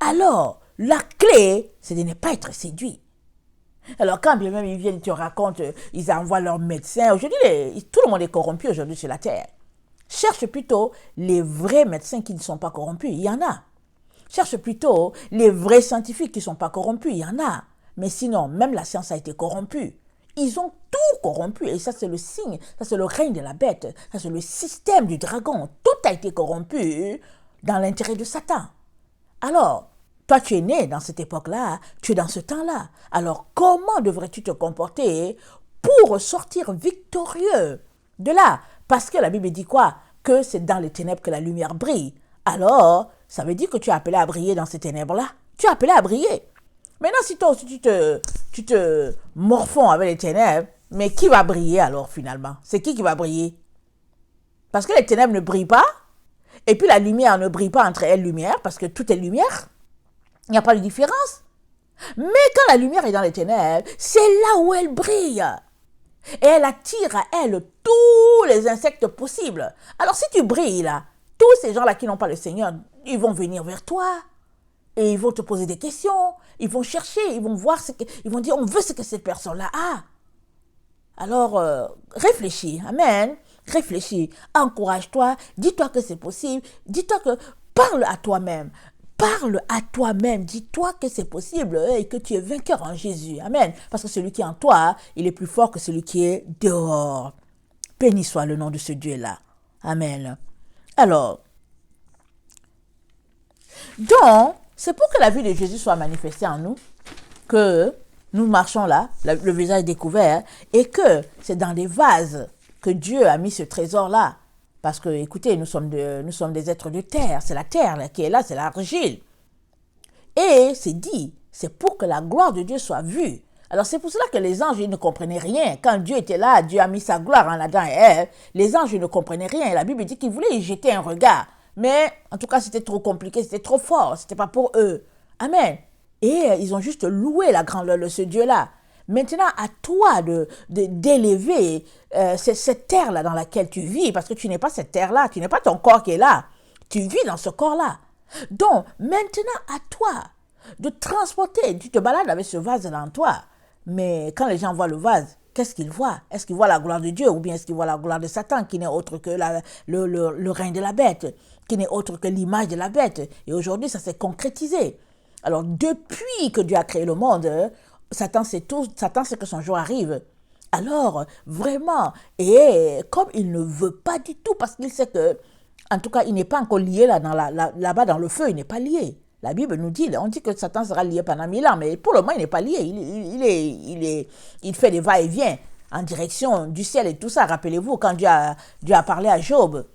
Alors, la clé, c'est de ne pas être séduit. Alors quand bien même ils viennent, ils te racontent, ils envoient leurs médecins. Aujourd'hui, tout le monde est corrompu aujourd'hui sur la terre. Cherche plutôt les vrais médecins qui ne sont pas corrompus, il y en a. Cherche plutôt les vrais scientifiques qui ne sont pas corrompus, il y en a. Mais sinon, même la science a été corrompue. Ils ont tout corrompu et ça c'est le signe, ça c'est le règne de la bête, ça c'est le système du dragon. Tout a été corrompu dans l'intérêt de Satan. Alors, toi tu es né dans cette époque-là, tu es dans ce temps-là. Alors comment devrais-tu te comporter pour sortir victorieux de là? Parce que la Bible dit quoi? Que c'est dans les ténèbres que la lumière brille. Alors, ça veut dire que tu es appelé à briller dans ces ténèbres-là. Tu es appelé à briller. Maintenant, si toi aussi tu te morfonds avec les ténèbres, mais qui va briller alors finalement? C'est qui va briller? Parce que les ténèbres ne brillent pas, et puis la lumière ne brille pas entre elles lumière, parce que tout est lumière. Il n'y a pas de différence. Mais quand la lumière est dans les ténèbres, c'est là où elle brille. Et elle attire à elle tous les insectes possibles. Alors si tu brilles là, tous ces gens-là qui n'ont pas le Seigneur, ils vont venir vers toi. Et ils vont te poser des questions. Ils vont chercher, ils vont voir ils vont dire, on veut ce que cette personne-là a. Alors, réfléchis. Amen. Réfléchis. Encourage-toi. Dis-toi que c'est possible. Dis-toi que... Parle à toi-même. Parle à toi-même. Dis-toi que c'est possible et que tu es vainqueur en Jésus. Amen. Parce que celui qui est en toi, il est plus fort que celui qui est dehors. Béni soit le nom de ce Dieu-là. Amen. Alors, Donc, c'est pour que la vie de Jésus soit manifestée en nous, que nous marchons là, le visage découvert, et que c'est dans des vases que Dieu a mis ce trésor-là. Parce que, écoutez, nous sommes des êtres de terre, c'est la terre là, qui est là, c'est l'argile. Et c'est dit, c'est pour que la gloire de Dieu soit vue. Alors c'est pour cela que les anges ils ne comprenaient rien. Quand Dieu était là, Dieu a mis sa gloire en Adam et Ève, les anges ne comprenaient rien. Et la Bible dit qu'ils voulaient y jeter un regard. Mais en tout cas, c'était trop compliqué, c'était trop fort, c'était pas pour eux. Amen. Et ils ont juste loué la grandeur de ce Dieu-là. Maintenant, à toi d'élever cette terre-là dans laquelle tu vis, parce que tu n'es pas cette terre-là, tu n'es pas ton corps qui est là. Tu vis dans ce corps-là. Donc, maintenant, à toi de transporter, tu te balades avec ce vase-là en toi. Mais quand les gens voient le vase, qu'est-ce qu'ils voient? Est-ce qu'ils voient la gloire de Dieu ou bien est-ce qu'ils voient la gloire de Satan qui n'est autre que le règne de la bête, qui n'est autre que l'image de la bête? Et aujourd'hui, ça s'est concrétisé. Alors, depuis que Dieu a créé le monde, Satan sait tout, Satan sait que son jour arrive. Alors, vraiment, et comme il ne veut pas du tout, parce qu'il sait que, en tout cas, il n'est pas encore lié là-bas dans le feu, il n'est pas lié. La Bible nous dit, on dit que Satan sera lié pendant 1000 ans, mais pour le moment, il n'est pas lié. Il fait des va-et-vient en direction du ciel et tout ça. Rappelez-vous, quand Dieu a parlé à Job,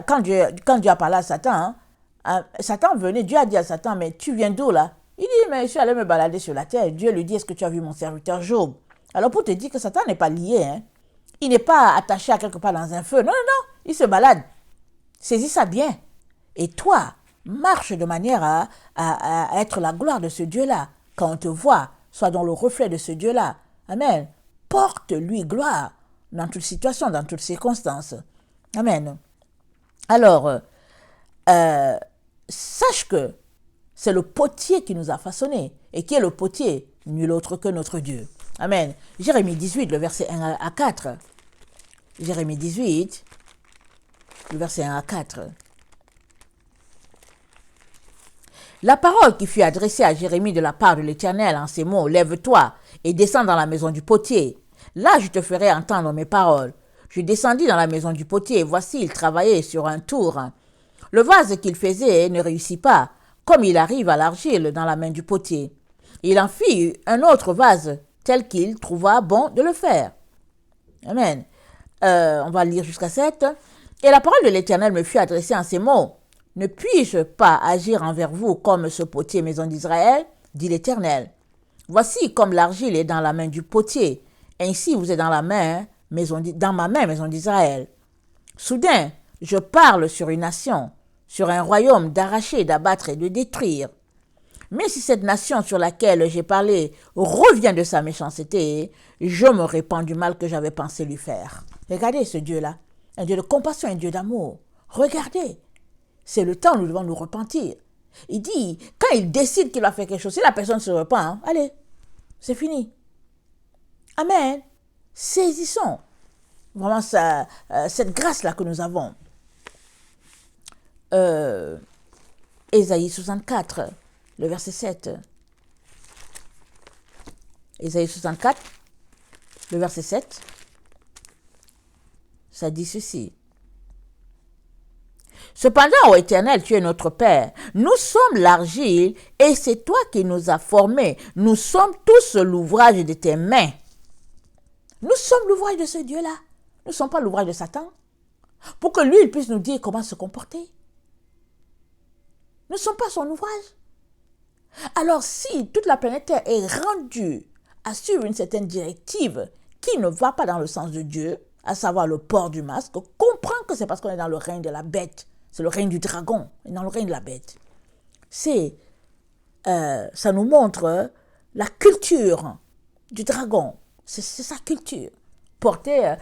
quand Dieu a parlé à Satan, Satan venait, Dieu a dit à Satan, mais tu viens d'où là? Il dit, mais je suis allé me balader sur la terre. Dieu lui dit, est-ce que tu as vu mon serviteur Job? Alors pour te dire que Satan n'est pas lié, hein? Il n'est pas attaché à quelque part dans un feu. Non, non, non, il se balade. Saisis ça bien. Et toi, marche de manière à être la gloire de ce Dieu-là. Quand on te voit, sois dans le reflet de ce Dieu-là. Amen. Porte-lui gloire dans toute situation, dans toutes circonstances. Amen. Alors, sache que c'est le potier qui nous a façonnés. Et qui est le potier? Nul autre que notre Dieu. Amen. Jérémie 18, le verset 1 à 4. Jérémie 18, le verset 1 à 4. La parole qui fut adressée à Jérémie de la part de l'Éternel en ces mots, « Lève-toi et descends dans la maison du potier. Là, je te ferai entendre mes paroles. » Je descendis dans la maison du potier, et voici, il travaillait sur un tour. Le vase qu'il faisait ne réussit pas, comme il arrive à l'argile dans la main du potier. Il en fit un autre vase, tel qu'il trouva bon de le faire. Amen. On va lire jusqu'à 7. Et la parole de l'Éternel me fut adressée en ces mots. « Ne puis-je pas agir envers vous comme ce potier, maison d'Israël, dit l'Éternel. Voici comme l'argile est dans la main du potier, ainsi vous êtes dans ma main, maison d'Israël. Soudain, je parle sur une nation, sur un royaume d'arracher, d'abattre et de détruire. Mais si cette nation sur laquelle j'ai parlé revient de sa méchanceté, je me répands du mal que j'avais pensé lui faire. » Regardez ce Dieu-là, un Dieu de compassion, un Dieu d'amour. Regardez. C'est le temps où nous devons nous repentir. Il dit, quand il décide qu'il va faire quelque chose, si la personne se repent, allez, c'est fini. Amen. Saisissons vraiment cette grâce-là que nous avons. Ésaïe 64, le verset 7. Ésaïe 64, le verset 7. Ça dit ceci. Cependant, ô Éternel, tu es notre Père. Nous sommes l'argile et c'est toi qui nous as formés. Nous sommes tous l'ouvrage de tes mains. Nous sommes l'ouvrage de ce Dieu-là. Nous ne sommes pas l'ouvrage de Satan. Pour que lui, il puisse nous dire comment se comporter. Nous ne sommes pas son ouvrage. Alors, si toute la planète Terre est rendue à suivre une certaine directive qui ne va pas dans le sens de Dieu, à savoir le port du masque, comprends que c'est parce qu'on est dans le règne de la bête. C'est le règne du dragon, dans le règne de la bête. Ça nous montre la culture du dragon. C'est sa culture. Porter,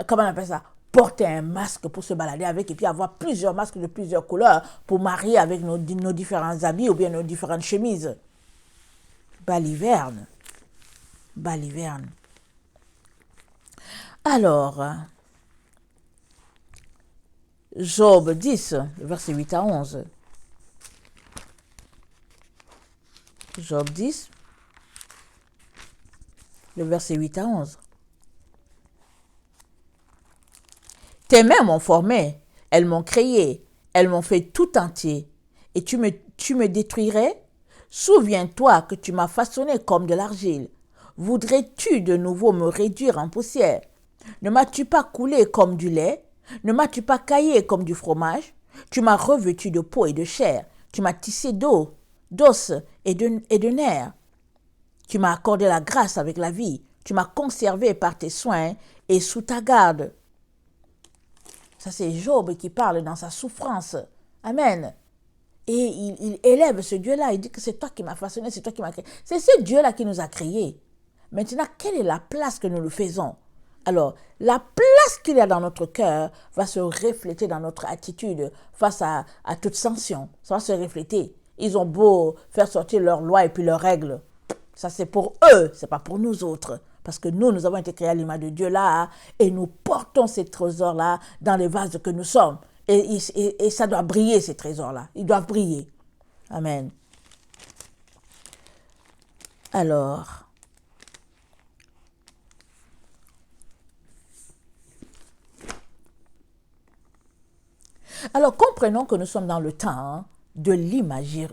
comment on appelle ça? Porter un masque pour se balader avec et puis avoir plusieurs masques de plusieurs couleurs pour marier avec nos différents habits ou bien nos différentes chemises. Baliverne. Alors, Job 10, verset 8 à 11. Job 10, le verset 8 à 11. Tes mains m'ont formé, elles m'ont créé, elles m'ont fait tout entier. et tu me détruirais? Souviens-toi que tu m'as façonné comme de l'argile. Voudrais-tu de nouveau me réduire en poussière? Ne m'as-tu pas coulé comme du lait? Ne m'as-tu pas caillé comme du fromage? Tu m'as revêtu de peau et de chair. Tu m'as tissé d'os et de nerfs. Tu m'as accordé la grâce avec la vie. Tu m'as conservé par tes soins et sous ta garde. Ça, c'est Job qui parle dans sa souffrance. Amen. Et il élève ce Dieu-là. Il dit que c'est toi qui m'as façonné, c'est toi qui m'as créé. C'est ce Dieu-là qui nous a créés. Maintenant, quelle est la place que nous le faisons? Alors, la place qu'il y a dans notre cœur va se refléter dans notre attitude face à toute sanction. Ça va se refléter. Ils ont beau faire sortir leurs lois et puis leurs règles. Ça, c'est pour eux, c'est pas pour nous autres. Parce que nous avons été créés à l'image de Dieu là, et nous portons ces trésors-là dans les vases que nous sommes. Et ça doit briller, ces trésors-là. Ils doivent briller. Amen. Alors, comprenons que nous sommes dans le temps de l'imagerie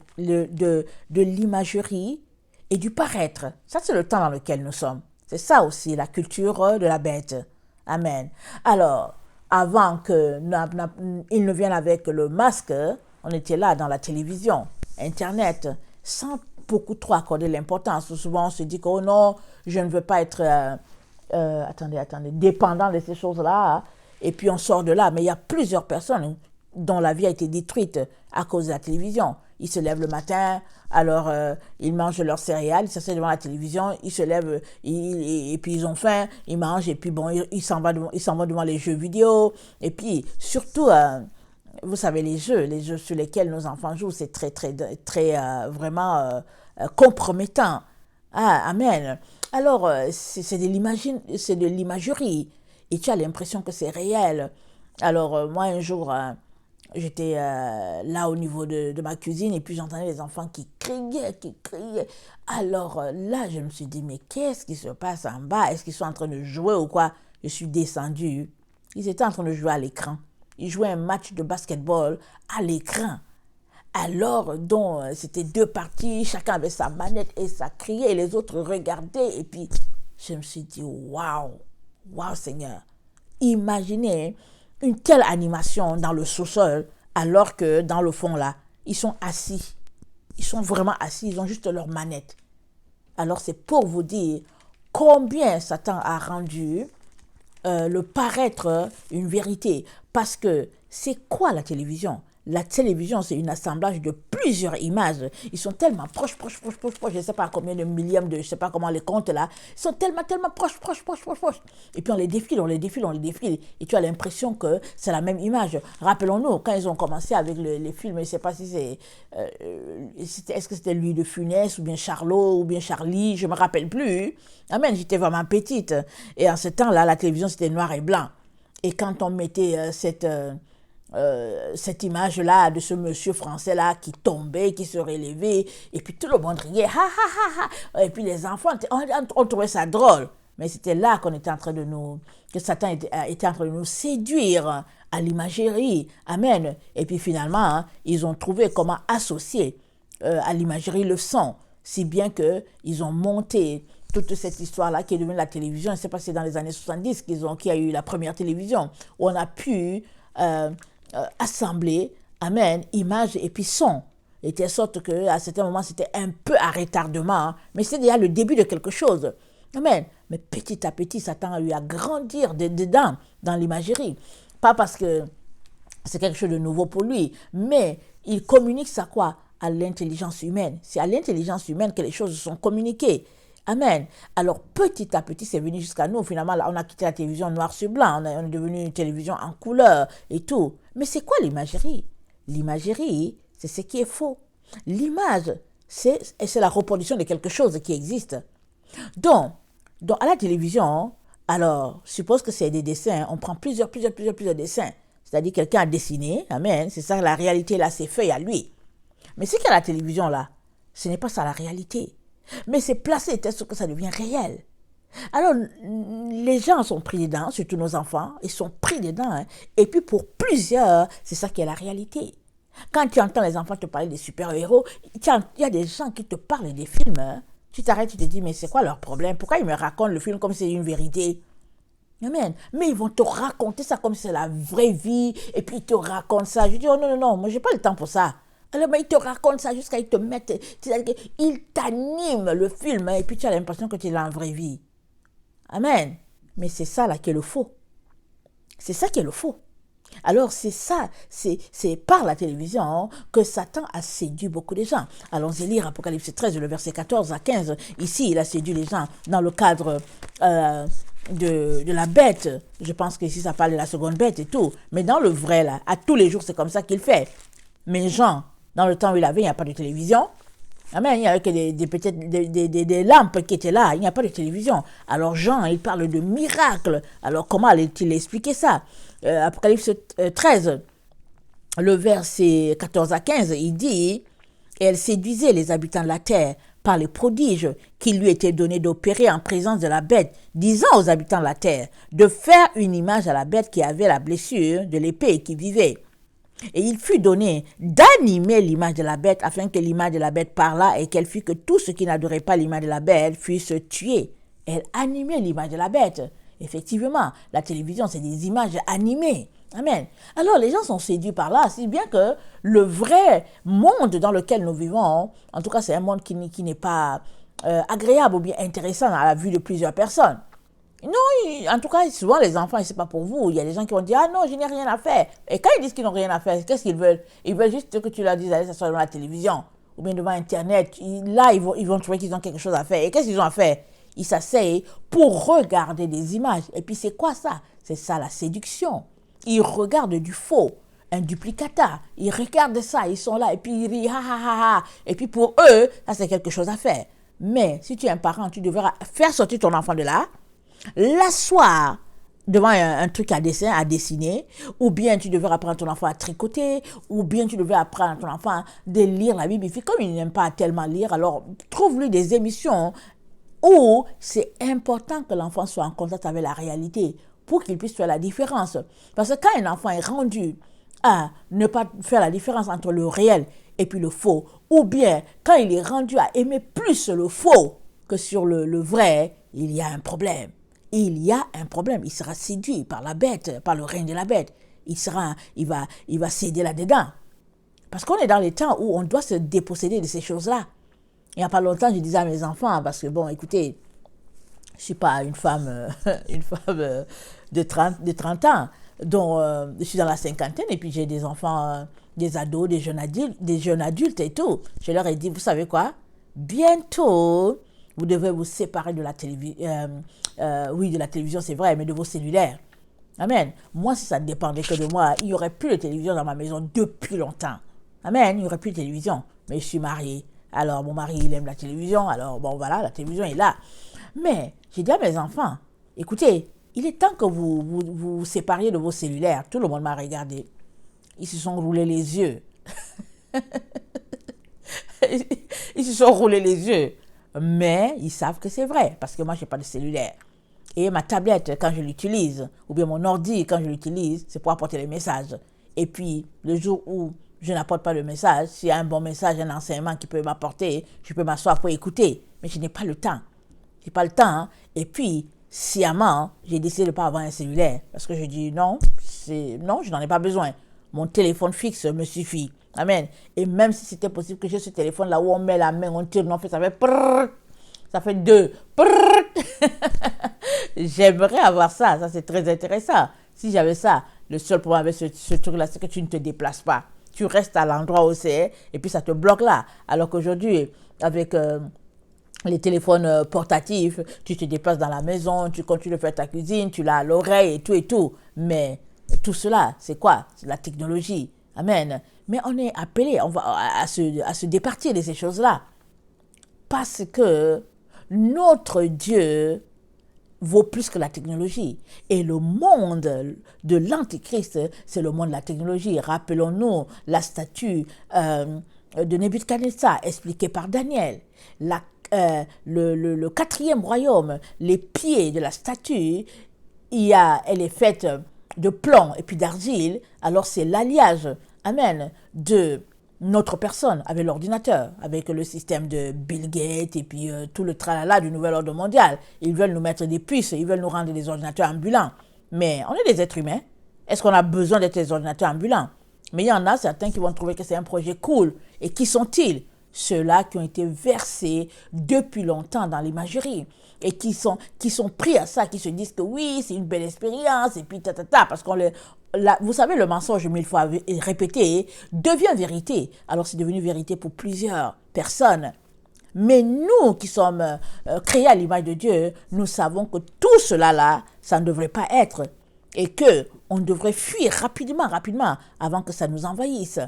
et du paraître. Ça, c'est le temps dans lequel nous sommes. C'est ça aussi, la culture de la bête. Amen. Alors, avant qu'il ne vienne avec le masque, on était là dans la télévision, Internet, sans beaucoup trop accorder l'importance. Souvent, on se dit que, oh non, je ne veux pas être dépendant de ces choses-là. Et puis, on sort de là. Mais il y a plusieurs personnes dont la vie a été détruite à cause de la télévision. Ils se lèvent le matin, alors ils mangent leurs céréales, ils s'asseyent devant la télévision, ils se lèvent et puis ils ont faim, ils mangent et puis bon, ils s'en vont devant les jeux vidéo. Et puis surtout, vous savez, les jeux sur lesquels nos enfants jouent, c'est très vraiment compromettant. Ah, amen. Alors, c'est de l'imagerie et tu as l'impression que c'est réel. Alors, moi, un jour, j'étais là au niveau de ma cuisine et puis j'entendais les enfants qui criaient. Alors là, je me suis dit, mais qu'est-ce qui se passe en bas? Est-ce qu'ils sont en train de jouer ou quoi? Je suis descendue. Ils étaient en train de jouer à l'écran. Ils jouaient un match de basketball à l'écran. Alors, donc, c'était deux parties, chacun avait sa manette et ça criait et les autres regardaient. Et puis, je me suis dit, waouh, Seigneur. Imaginez une telle animation dans le sous-sol, alors que dans le fond là, ils sont assis. Ils sont vraiment assis, ils ont juste leur manette. Alors c'est pour vous dire combien Satan a rendu le paraître une vérité. Parce que c'est quoi la télévision? La télévision, c'est un assemblage de plusieurs images. Ils sont tellement proches. Je ne sais pas combien de millièmes je ne sais pas comment les compte là. Ils sont tellement proches. Et puis on les défile. Et tu as l'impression que c'est la même image. Rappelons-nous, quand ils ont commencé avec les films, je ne sais pas si est-ce que c'était Louis de Funès, ou bien Charlot, ou bien Charlie, je ne me rappelle plus. Amen, j'étais vraiment petite. Et en ce temps-là, la télévision, c'était noir et blanc. Et quand on mettait cette image-là de ce monsieur français-là qui tombait, qui se relevait, et puis tout le monde riait, et puis les enfants, on trouvait ça drôle. Mais c'était là que Satan était en train de nous séduire à l'imagerie. Amen. Et puis finalement, ils ont trouvé comment associer à l'imagerie le son, si bien qu'ils ont monté toute cette histoire-là qui est devenue la télévision. Je ne sais pas si c'est dans les années 70 qu'il y a eu la première télévision, où on a pu assembler, amen, images et puis son. Et de sorte qu'à certains moments, c'était un peu à retardement, mais c'est déjà le début de quelque chose. Amen. Mais petit à petit, Satan a eu à grandir dedans, dans l'imagerie. Pas parce que c'est quelque chose de nouveau pour lui, mais il communique ça quoi? À l'intelligence humaine. C'est à l'intelligence humaine que les choses sont communiquées. Amen. Alors, petit à petit, c'est venu jusqu'à nous. Finalement, là, on a quitté la télévision noir sur blanc. On est devenu une télévision en couleur et tout. Mais c'est quoi l'imagerie? L'imagerie, c'est ce qui est faux. L'image, c'est la reproduction de quelque chose qui existe. Donc à la télévision, alors, suppose que c'est des dessins. On prend plusieurs dessins. C'est-à-dire quelqu'un a dessiné. Amen. C'est ça, la réalité, là, c'est fait à lui. Mais ce qu'il y a à la télévision, là, ce n'est pas ça la réalité. Mais c'est placé tel que ça devient réel. Alors, les gens sont pris dedans, surtout nos enfants, ils sont pris dedans. Et puis pour plusieurs, c'est ça qui est la réalité. Quand tu entends les enfants te parler des super-héros, il y a des gens qui te parlent des films. Hein. Tu t'arrêtes, tu te dis, mais c'est quoi leur problème? Pourquoi ils me racontent le film comme si c'est une vérité? Amen. Mais ils vont te raconter ça comme si c'est la vraie vie. Et puis ils te racontent ça. Je dis, oh non, non, non, moi j'ai pas le temps pour ça. Alors, mais ils te racontent ça jusqu'à ils te mettent. Ils t'animent le film. Hein, et puis tu as l'impression que tu es dans la vraie vie. Amen. Mais c'est ça là qui est le faux. C'est ça qui est le faux. Alors c'est ça, c'est par la télévision hein, que Satan a séduit beaucoup de gens. Allons-y lire Apocalypse 13, le verset 14 à 15. Ici, il a séduit les gens dans le cadre de la bête. Je pense que ici, ça parle de la seconde bête et tout. Mais dans le vrai, là, à tous les jours, c'est comme ça qu'il fait. Mais Jean, dans le temps où il avait, il n'y a pas de télévision. Amen, il n'y avait que des lampes qui étaient là, il n'y a pas de télévision. Alors Jean, il parle de miracles. Alors comment allait-il expliquer ça? Apocalypse 13, le verset 14 à 15, il dit « Et elle séduisait les habitants de la terre par les prodiges qui lui étaient donnés d'opérer en présence de la bête, disant aux habitants de la terre de faire une image à la bête qui avait la blessure de l'épée et qui vivait. » Et il fut donné d'animer l'image de la bête afin que l'image de la bête parlât et qu'elle fît que tous ceux qui n'adoraient pas l'image de la bête fussent tués. Elle animait l'image de la bête. Effectivement, la télévision, c'est des images animées. Amen. Alors, les gens sont séduits par là, si bien que le vrai monde dans lequel nous vivons, en tout cas, c'est un monde qui n'est pas agréable ou bien intéressant à la vue de plusieurs personnes. Non, en tout cas, souvent les enfants, c'est pas pour vous. Il y a des gens qui vont dire, ah non, je n'ai rien à faire. Et quand ils disent qu'ils n'ont rien à faire, qu'est-ce qu'ils veulent? Ils veulent juste que tu leur dises, allez s'asseoir devant la télévision ou bien devant Internet. Là, ils vont trouver qu'ils ont quelque chose à faire. Et qu'est-ce qu'ils ont à faire? Ils s'asseyent pour regarder des images. Et puis c'est quoi ça? C'est ça la séduction. Ils regardent du faux, un duplicata. Ils regardent ça, ils sont là et puis ils rient, ha ha ha ha. Et puis pour eux, ça c'est quelque chose à faire. Mais si tu es un parent, tu devras faire sortir ton enfant de là, l'asseoir devant un truc à dessin, à dessiner, ou bien tu devrais apprendre à ton enfant à tricoter, ou bien tu devrais apprendre à ton enfant de lire la Bible. Comme il n'aime pas tellement lire, alors trouve-lui des émissions où c'est important que l'enfant soit en contact avec la réalité pour qu'il puisse faire la différence. Parce que quand un enfant est rendu à ne pas faire la différence entre le réel et puis le faux, ou bien quand il est rendu à aimer plus le faux que sur le vrai, il y a un problème. Il y a un problème. Il sera séduit par la bête, par le règne de la bête. Il va céder là-dedans. Parce qu'on est dans les temps où on doit se déposséder de ces choses-là. Il n'y a pas longtemps, je disais à mes enfants, parce que bon, écoutez, je ne suis pas une femme, de 30 ans, dont je suis dans la cinquantaine, et puis j'ai des enfants, des ados, des jeunes adultes et tout. Je leur ai dit, vous savez quoi? Bientôt, vous devez vous séparer de la télévision. Oui, de la télévision, c'est vrai, mais de vos cellulaires. Amen. Moi, si ça ne dépendait que de moi, il n'y aurait plus de télévision dans ma maison depuis longtemps. Amen. Il n'y aurait plus de télévision. Mais je suis mariée. Alors, mon mari, il aime la télévision. Alors, bon, voilà, la télévision est là. Mais, j'ai dit à mes enfants, écoutez, il est temps que vous sépariez de vos cellulaires. Tout le monde m'a regardé. Ils se sont roulés les yeux. Ils se sont roulés les yeux. Mais ils savent que c'est vrai, parce que moi, je n'ai pas de cellulaire. Et ma tablette, quand je l'utilise, ou bien mon ordi, quand je l'utilise, c'est pour apporter les messages. Et puis, le jour où je n'apporte pas de message, s'il y a un bon message, un enseignement qui peut m'apporter, je peux m'asseoir pour écouter. Mais je n'ai pas le temps. Je n'ai pas le temps. Hein. Et puis, sciemment, j'ai décidé de ne pas avoir un cellulaire. Parce que je dis non, je n'en ai pas besoin. Mon téléphone fixe me suffit. Amen. Et même si c'était possible que j'ai ce téléphone là où on met la main, on tire, on fait, ça fait prrr, ça fait 2. J'aimerais avoir ça. Ça, c'est très intéressant. Si j'avais ça, le seul problème avec ce truc-là, c'est que tu ne te déplaces pas. Tu restes à l'endroit où c'est et puis ça te bloque là. Alors qu'aujourd'hui, avec les téléphones portatifs, tu te déplaces dans la maison, tu continues de faire ta cuisine, tu l'as à l'oreille et tout. Mais tout cela, c'est quoi? C'est la technologie. Amen. Mais on est appelé à se départir de ces choses-là. Parce que notre Dieu vaut plus que la technologie. Et le monde de l'Antichrist, c'est le monde de la technologie. Rappelons-nous la statue de Nebuchadnezzar, expliquée par Daniel. Le quatrième royaume, les pieds de la statue, elle est faite de plomb et puis d'argile. Alors c'est l'alliage amen, de notre personne avec l'ordinateur, avec le système de Bill Gates et puis tout le tralala du nouvel ordre mondial. Ils veulent nous mettre des puces, ils veulent nous rendre des ordinateurs ambulants. Mais on est des êtres humains. Est-ce qu'on a besoin d'être des ordinateurs ambulants? Mais il y en a certains qui vont trouver que c'est un projet cool. Et qui sont-ils? Ceux-là qui ont été versés depuis longtemps dans l'imagerie et qui sont pris à ça, qui se disent que oui, c'est une belle expérience et puis parce qu'on vous savez, le mensonge 1000 fois répété devient vérité. Alors c'est devenu vérité pour plusieurs personnes. Mais nous qui sommes créés à l'image de Dieu, nous savons que tout cela là, ça ne devrait pas être et que on devrait fuir rapidement avant que ça nous envahisse.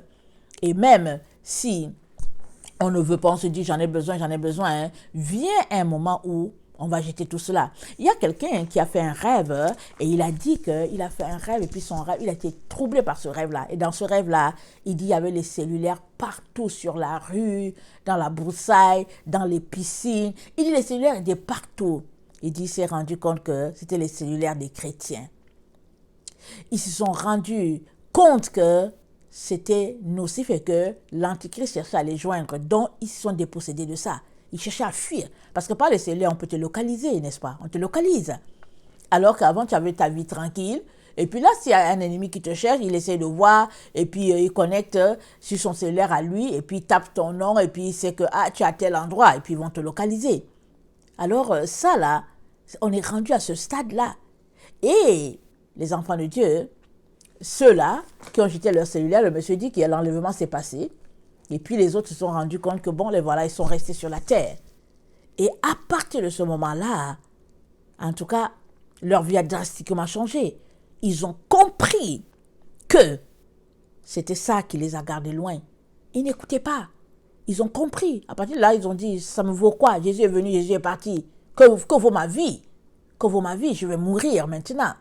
Et même si on ne veut pas, on se dit j'en ai besoin, hein, vient un moment où on va jeter tout cela. Il y a quelqu'un qui a fait un rêve et il a dit qu'il a fait un rêve et puis son rêve, il a été troublé par ce rêve-là. Et dans ce rêve-là, il dit qu'il y avait les cellulaires partout sur la rue, dans la broussaille, dans les piscines. Il dit les cellulaires étaient partout. Il dit qu'il s'est rendu compte que c'était les cellulaires des chrétiens. Ils se sont rendus compte que c'était nocif et que l'Antichrist cherchait à les joindre. Donc, ils se sont dépossédés de ça. Ils cherchaient à fuir. Parce que par les cellulaires, on peut te localiser, n'est-ce pas? On te localise. Alors qu'avant, tu avais ta vie tranquille. Et puis là, s'il y a un ennemi qui te cherche, il essaie de voir. Et puis, il connecte sur son cellulaire à lui. Et puis, il tape ton nom. Et puis, il sait que tu es à tel endroit. Et puis, ils vont te localiser. Alors, ça, là, on est rendu à ce stade-là. Et les enfants de Dieu, ceux-là qui ont jeté leur cellulaire, le monsieur dit que l'enlèvement s'est passé. Et puis les autres se sont rendus compte que bon, les voilà, ils sont restés sur la terre. Et à partir de ce moment-là, en tout cas, leur vie a drastiquement changé. Ils ont compris que c'était ça qui les a gardés loin. Ils n'écoutaient pas. Ils ont compris. À partir de là, ils ont dit, ça me vaut quoi? Jésus est venu, Jésus est parti. Que vaut ma vie? Que vaut ma vie? Je vais mourir maintenant.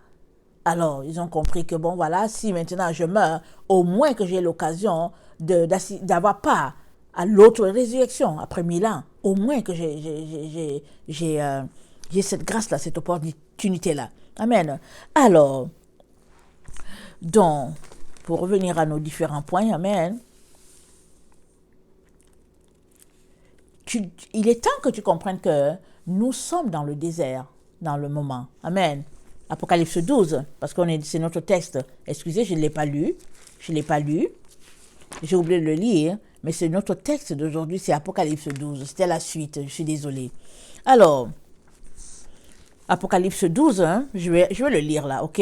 Alors, ils ont compris que, bon, voilà, si maintenant je meurs, au moins que j'ai l'occasion d'avoir part à l'autre résurrection après 1000 ans. Au moins que j'ai cette grâce-là, cette opportunité-là. Amen. Alors, donc, pour revenir à nos différents points, amen, il est temps que tu comprennes que nous sommes dans le désert, dans le moment. Amen. Apocalypse 12, parce que c'est notre texte. Excusez, je ne l'ai pas lu. J'ai oublié de le lire, mais c'est notre texte d'aujourd'hui, c'est Apocalypse 12. C'était la suite, je suis désolée. Alors, Apocalypse 12, hein, je vais le lire là, ok?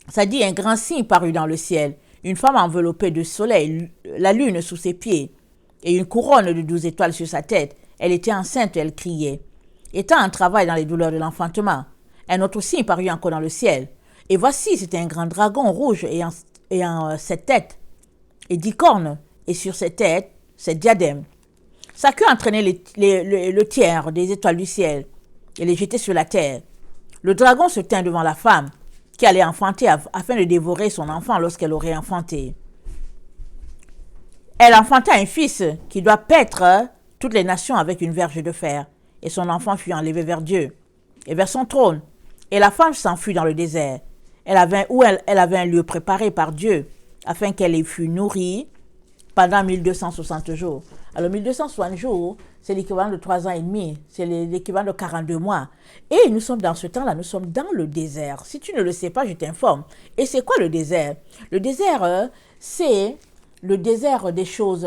Ça dit, un grand signe parut dans le ciel, une femme enveloppée de soleil, la lune sous ses pieds, et une couronne de 12 étoiles sur sa tête. Elle était enceinte et elle criait. Étant en travail dans les douleurs de l'enfantement, un autre signe parut encore dans le ciel. Et voici, c'était un grand dragon rouge ayant 7 têtes et 10 cornes, et sur ses têtes, 7 diadèmes. Sa queue entraînait le tiers des étoiles du ciel et les jetait sur la terre. Le dragon se tint devant la femme qui allait enfanter afin de dévorer son enfant lorsqu'elle aurait enfanté. Elle enfanta un fils qui doit paître toutes les nations avec une verge de fer, et son enfant fut enlevé vers Dieu et vers son trône. Et la femme s'enfuit dans le désert. Elle avait un lieu préparé par Dieu afin qu'elle ait fût nourrie pendant 1260 jours. Alors 1260 jours, c'est l'équivalent de 3 ans et demi. C'est l'équivalent de 42 mois. Et nous sommes dans ce temps-là, nous sommes dans le désert. Si tu ne le sais pas, je t'informe. Et c'est quoi le désert? Le désert, c'est le désert des choses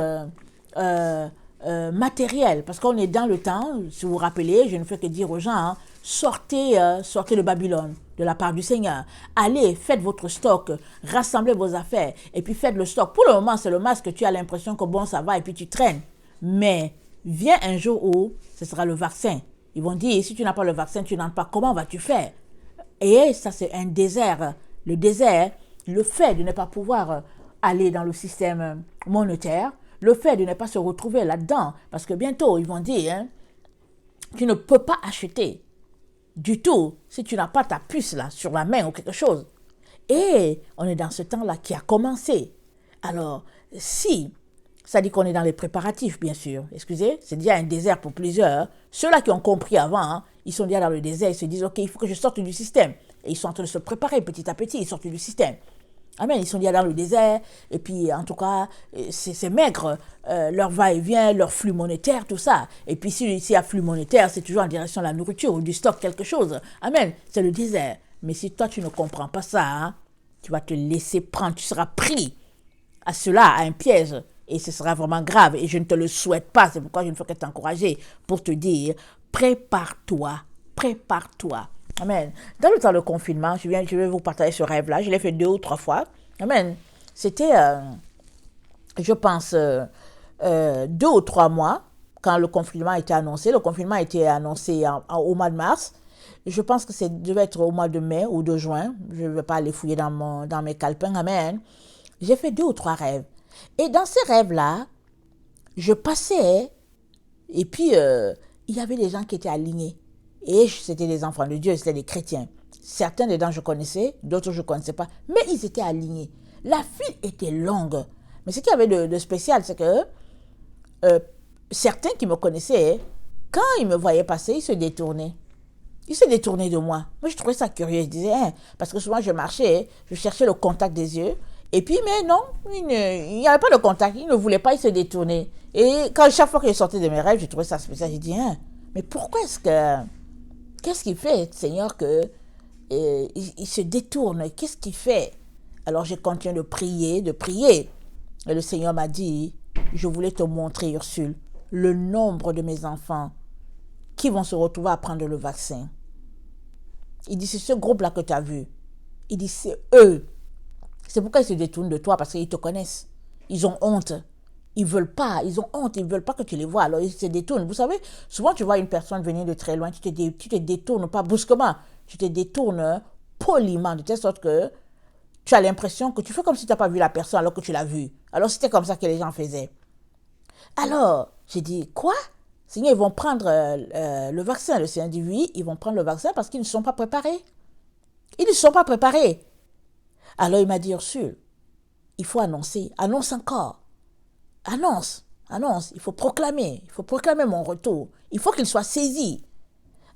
matérielles. Parce qu'on est dans le temps, si vous vous rappelez, je ne fais que dire aux gens, hein, sortez de Babylone de la part du Seigneur. Allez, faites votre stock, rassemblez vos affaires et puis faites le stock. Pour le moment, c'est le masque, tu as l'impression que bon, ça va et puis tu traînes. Mais vient un jour où ce sera le vaccin. Ils vont dire, si tu n'as pas le vaccin, tu n'entres pas. Comment vas-tu faire? Et ça, c'est un désert. Le désert, le fait de ne pas pouvoir aller dans le système monétaire, le fait de ne pas se retrouver là-dedans, parce que bientôt, ils vont dire, hein, tu ne peux pas acheter du tout si tu n'as pas ta puce là sur la main ou quelque chose. Et on est dans ce temps-là qui a commencé. Alors, si, ça dit qu'on est dans les préparatifs, bien sûr. Excusez, c'est déjà un désert pour plusieurs. Ceux-là qui ont compris avant, hein, ils sont déjà dans le désert, ils se disent, ok, il faut que je sorte du système. Et ils sont en train de se préparer petit à petit, ils sortent du système. Amen. Ils sont déjà dans le désert. Et puis, en tout cas, c'est maigre. Leur va-et-vient, leur flux monétaire, tout ça. Et puis, s'il y a flux monétaire, c'est toujours en direction de la nourriture ou du stock, quelque chose. Amen. C'est le désert. Mais si toi, tu ne comprends pas ça, hein, tu vas te laisser prendre. Tu seras pris à cela, à un piège. Et ce sera vraiment grave. Et je ne te le souhaite pas. C'est pourquoi je ne fais que t'encourager pour te dire, prépare-toi. Prépare-toi. Amen. Dans le temps de confinement, je vais vous partager ce rêve-là. Je l'ai fait 2 ou 3 fois. Amen. C'était, je pense, 2 ou 3 mois quand le confinement a été annoncé. Le confinement a été annoncé au mois de mars. Je pense que ça devait être au mois de mai ou de juin. Je ne vais pas aller fouiller dans mes calepins. Amen. J'ai fait 2 ou 3 rêves. Et dans ces rêves-là, je passais et puis il y avait des gens qui étaient alignés. Et c'était des enfants de Dieu, c'était des chrétiens. Certains dedans je connaissais, d'autres je ne connaissais pas. Mais ils étaient alignés. La file était longue. Mais ce qu'il y avait de spécial, c'est que certains qui me connaissaient, quand ils me voyaient passer, ils se détournaient. Ils se détournaient de moi. Moi, je trouvais ça curieux. Je disais, parce que souvent je marchais, je cherchais le contact des yeux. Et puis, mais non, il n'y avait pas de contact. Ils ne voulaient pas, ils se détournaient. Et chaque fois que je sortais de mes rêves, je trouvais ça spécial. J'ai dit, mais pourquoi qu'est-ce qu'il fait, Seigneur, que il se détourne? Qu'est-ce qu'il fait? Alors, j'ai continué de prier. Et le Seigneur m'a dit, je voulais te montrer, Ursule, le nombre de mes enfants qui vont se retrouver à prendre le vaccin. Il dit, c'est ce groupe-là que tu as vu. Il dit, c'est eux. C'est pourquoi ils se détournent de toi, parce qu'ils te connaissent. Ils ont honte. Ils veulent pas, ils ont honte, ils veulent pas que tu les vois, alors ils se détournent. Vous savez, souvent tu vois une personne venir de très loin, tu te détournes, pas brusquement, tu te détournes poliment, de telle sorte que tu as l'impression que tu fais comme si tu n'as pas vu la personne alors que tu l'as vue. Alors c'était comme ça que les gens faisaient. Alors, j'ai dit, quoi? Seigneur, ils vont prendre le vaccin. Le Seigneur dit, oui, ils vont prendre le vaccin parce qu'ils ne sont pas préparés. Ils ne sont pas préparés. Alors il m'a dit, Ursule, il faut annoncer, annonce encore. Annonce, il faut proclamer mon retour. Il faut qu'il soit saisi.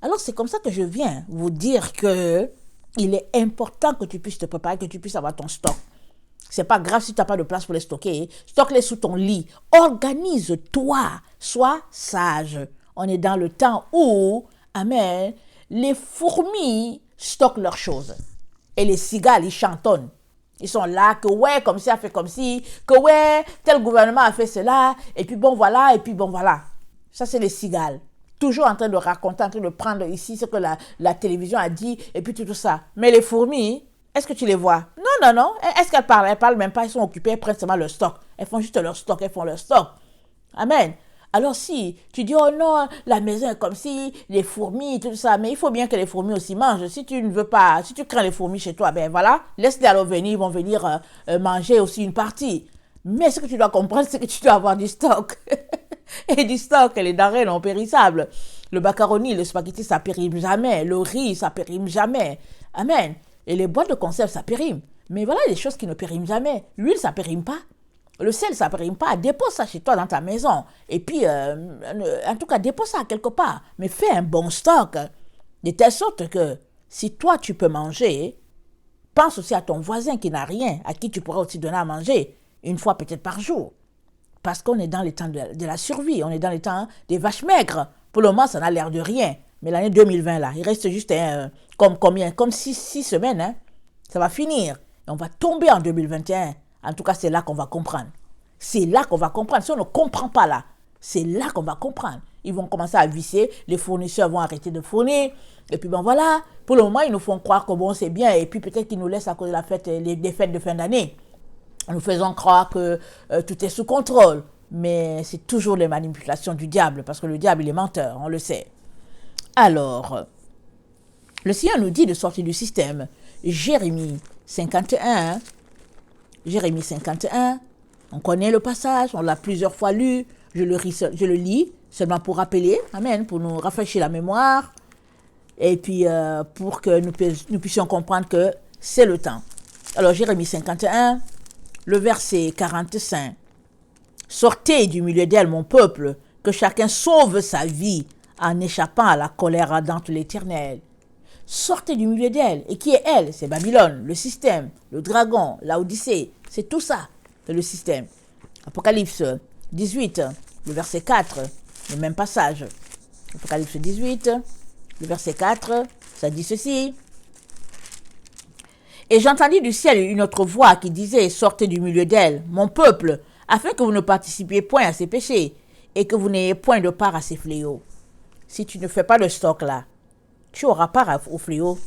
Alors c'est comme ça que je viens vous dire que il est important que tu puisses te préparer, que tu puisses avoir ton stock. C'est pas grave si tu n'as pas de place pour les stocker. Stocke-les sous ton lit. Organise-toi. Sois sage. On est dans le temps où, amen, les fourmis stockent leurs choses. Et les cigales, ils chantonnent. Ils sont là, que ouais, comme ça a fait comme si, que ouais, tel gouvernement a fait cela, et puis bon voilà, et puis bon voilà. Ça, c'est les cigales. Toujours en train de raconter, en train de prendre ici ce que la télévision a dit, et puis tout ça. Mais les fourmis, est-ce que tu les vois? Non. Est-ce qu'elles parlent? Elles parlent même pas, elles sont occupées, elles prennent seulement leur stock. Elles font juste leur stock, elles font leur stock. Amen. Alors si tu dis, oh non, la maison est comme si, les fourmis, tout ça, mais il faut bien que les fourmis aussi mangent. Si tu ne veux pas, si tu crains les fourmis chez toi, ben voilà, laisse-les alors venir, ils vont venir manger aussi une partie. Mais ce que tu dois comprendre, c'est que tu dois avoir du stock. Et du stock, les denrées non périssables. Le macaroni, le spaghetti, ça périme jamais. Le riz, ça périme jamais. Amen. Et les boîtes de conserve, ça périme. Mais voilà les choses qui ne périment jamais. L'huile, ça périme pas. Le sel, ça ne périme pas. Dépose ça chez toi dans ta maison. Et puis, en tout cas, dépose ça quelque part. Mais fais un bon stock. De telle sorte que si toi, tu peux manger, pense aussi à ton voisin qui n'a rien, à qui tu pourrais aussi donner à manger, une fois peut-être par jour. Parce qu'on est dans les temps de la survie. On est dans les temps des vaches maigres. Pour le moment, ça n'a l'air de rien. Mais l'année 2020, là, il reste juste comme combien? Comme 6 semaines. Hein? Ça va finir. Et on va tomber en 2021. En tout cas, c'est là qu'on va comprendre. C'est là qu'on va comprendre. Si on ne comprend pas là, c'est là qu'on va comprendre. Ils vont commencer à visser, les fournisseurs vont arrêter de fournir. Et puis bon voilà, pour le moment, ils nous font croire que bon, c'est bien. Et puis peut-être qu'ils nous laissent à cause de la fête, des fêtes de fin d'année. Nous faisons croire que tout est sous contrôle. Mais c'est toujours les manipulations du diable, parce que le diable, il est menteur, on le sait. Alors, le Seigneur nous dit de sortir du système. Jérémie 51, on connaît le passage, on l'a plusieurs fois lu, je le lis seulement pour rappeler, amen, pour nous rafraîchir la mémoire, et puis pour que nous puissions comprendre que c'est le temps. Alors Jérémie 51, le verset 45. Sortez du milieu d'elle, mon peuple, que chacun sauve sa vie en échappant à la colère ardente de l'Éternel. sortez du milieu d'elle. Et qui est elle? C'est Babylone, le système, le dragon, l'Odyssée. C'est tout ça, c'est le système. Apocalypse 18, le verset 4, le même passage. Apocalypse 18, le verset 4, ça dit ceci. Et j'entendis du ciel une autre voix qui disait, sortez du milieu d'elle, mon peuple, afin que vous ne participiez point à ses péchés et que vous n'ayez point de part à ses fléaux. Si tu ne fais pas le stock là, tu auras part au fléau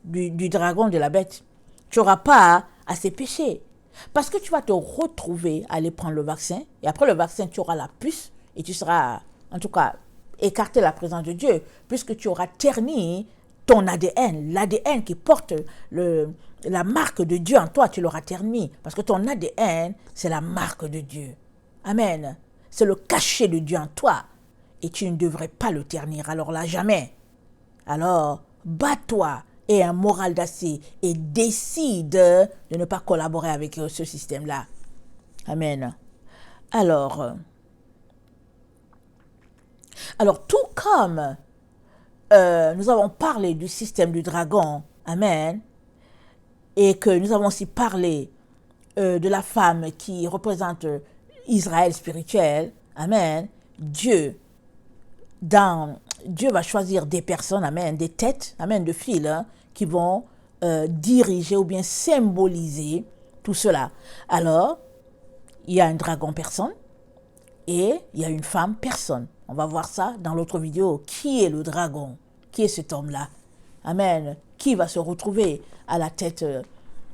du dragon, de la bête. Tu auras part à ses péchés. Parce que tu vas te retrouver à aller prendre le vaccin. Et après le vaccin, tu auras la puce et tu seras, en tout cas, écarté de la présence de Dieu. Puisque tu auras terni ton ADN. L'ADN qui porte la marque de Dieu en toi, tu l'auras terni. Parce que ton ADN, c'est la marque de Dieu. Amen. C'est le cachet de Dieu en toi. Et tu ne devrais pas le ternir. Alors là, jamais. Alors, bats-toi et un moral d'acier et décide de ne pas collaborer avec ce système-là. Amen. Alors, tout comme nous avons parlé du système du dragon, amen, et que nous avons aussi parlé de la femme qui représente Israël spirituel, amen, Dieu va choisir des personnes, amen, des têtes, amen, de fils, qui vont diriger ou bien symboliser tout cela. Alors, il y a un dragon personne et il y a une femme personne. On va voir ça dans l'autre vidéo. Qui est le dragon? Qui est cet homme-là? Amen. Qui va se retrouver à la tête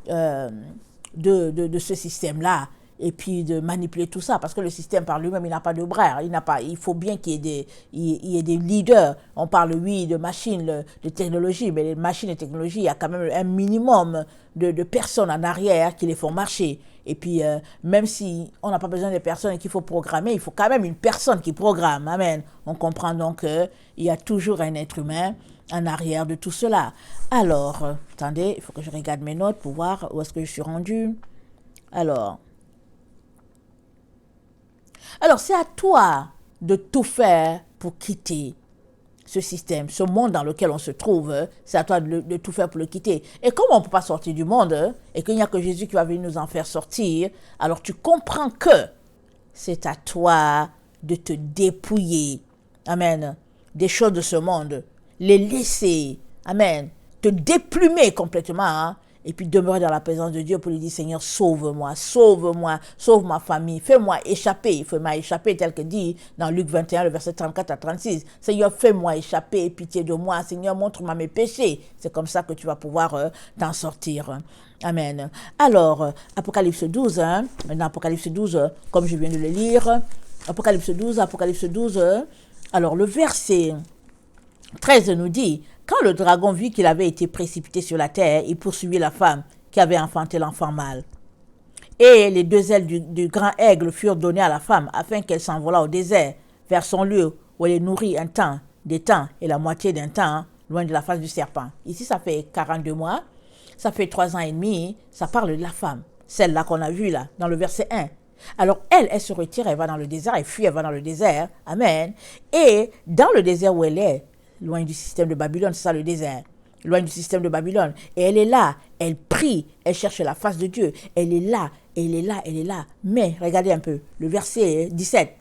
de ce système-là? Et puis de manipuler tout ça, parce que le système par lui-même, il n'a pas de bras, il faut bien qu'il y ait des leaders. On parle, oui, de machines, de technologie, mais les machines et technologies, il y a quand même un minimum de personnes en arrière qui les font marcher. Et puis, même si on n'a pas besoin de personnes qu'il faut programmer, il faut quand même une personne qui programme. Amen. On comprend donc qu'il y a toujours un être humain en arrière de tout cela. Alors, attendez, il faut que je regarde mes notes pour voir où est-ce que je suis rendu. Alors, c'est à toi de tout faire pour quitter ce système, ce monde dans lequel on se trouve. C'est à toi de tout faire pour le quitter. Et comme on ne peut pas sortir du monde, et qu'il n'y a que Jésus qui va venir nous en faire sortir, alors tu comprends que c'est à toi de te dépouiller, amen, des choses de ce monde, les laisser, amen, te déplumer complètement, et puis demeurer dans la présence de Dieu pour lui dire, Seigneur, sauve-moi, sauve-moi, sauve ma famille, fais-moi échapper tel que dit dans Luc 21, le verset 34 à 36. Seigneur, fais-moi échapper, pitié de moi, Seigneur, montre-moi mes péchés. C'est comme ça que tu vas pouvoir t'en sortir. Amen. Alors, Apocalypse 12, maintenant Apocalypse 12, comme je viens de le lire, Apocalypse 12, alors le verset 13 nous dit, quand le dragon vit qu'il avait été précipité sur la terre, il poursuivit la femme qui avait enfanté l'enfant mâle. Et les deux ailes du grand aigle furent données à la femme afin qu'elle s'envolât au désert vers son lieu où elle est nourrie un temps, des temps et la moitié d'un temps, loin de la face du serpent. Ici, ça fait 42 mois, ça fait 3 ans et demi, ça parle de la femme, celle-là qu'on a vue là, dans le verset 1. Alors elle se retire, elle va dans le désert, elle fuit, elle va dans le désert, amen. Et dans le désert où elle est, loin du système de Babylone, c'est ça le désert. Loin du système de Babylone. Et elle est là, elle prie, elle cherche la face de Dieu. Elle est là, elle est là, elle est là. Mais, regardez un peu, le verset 17.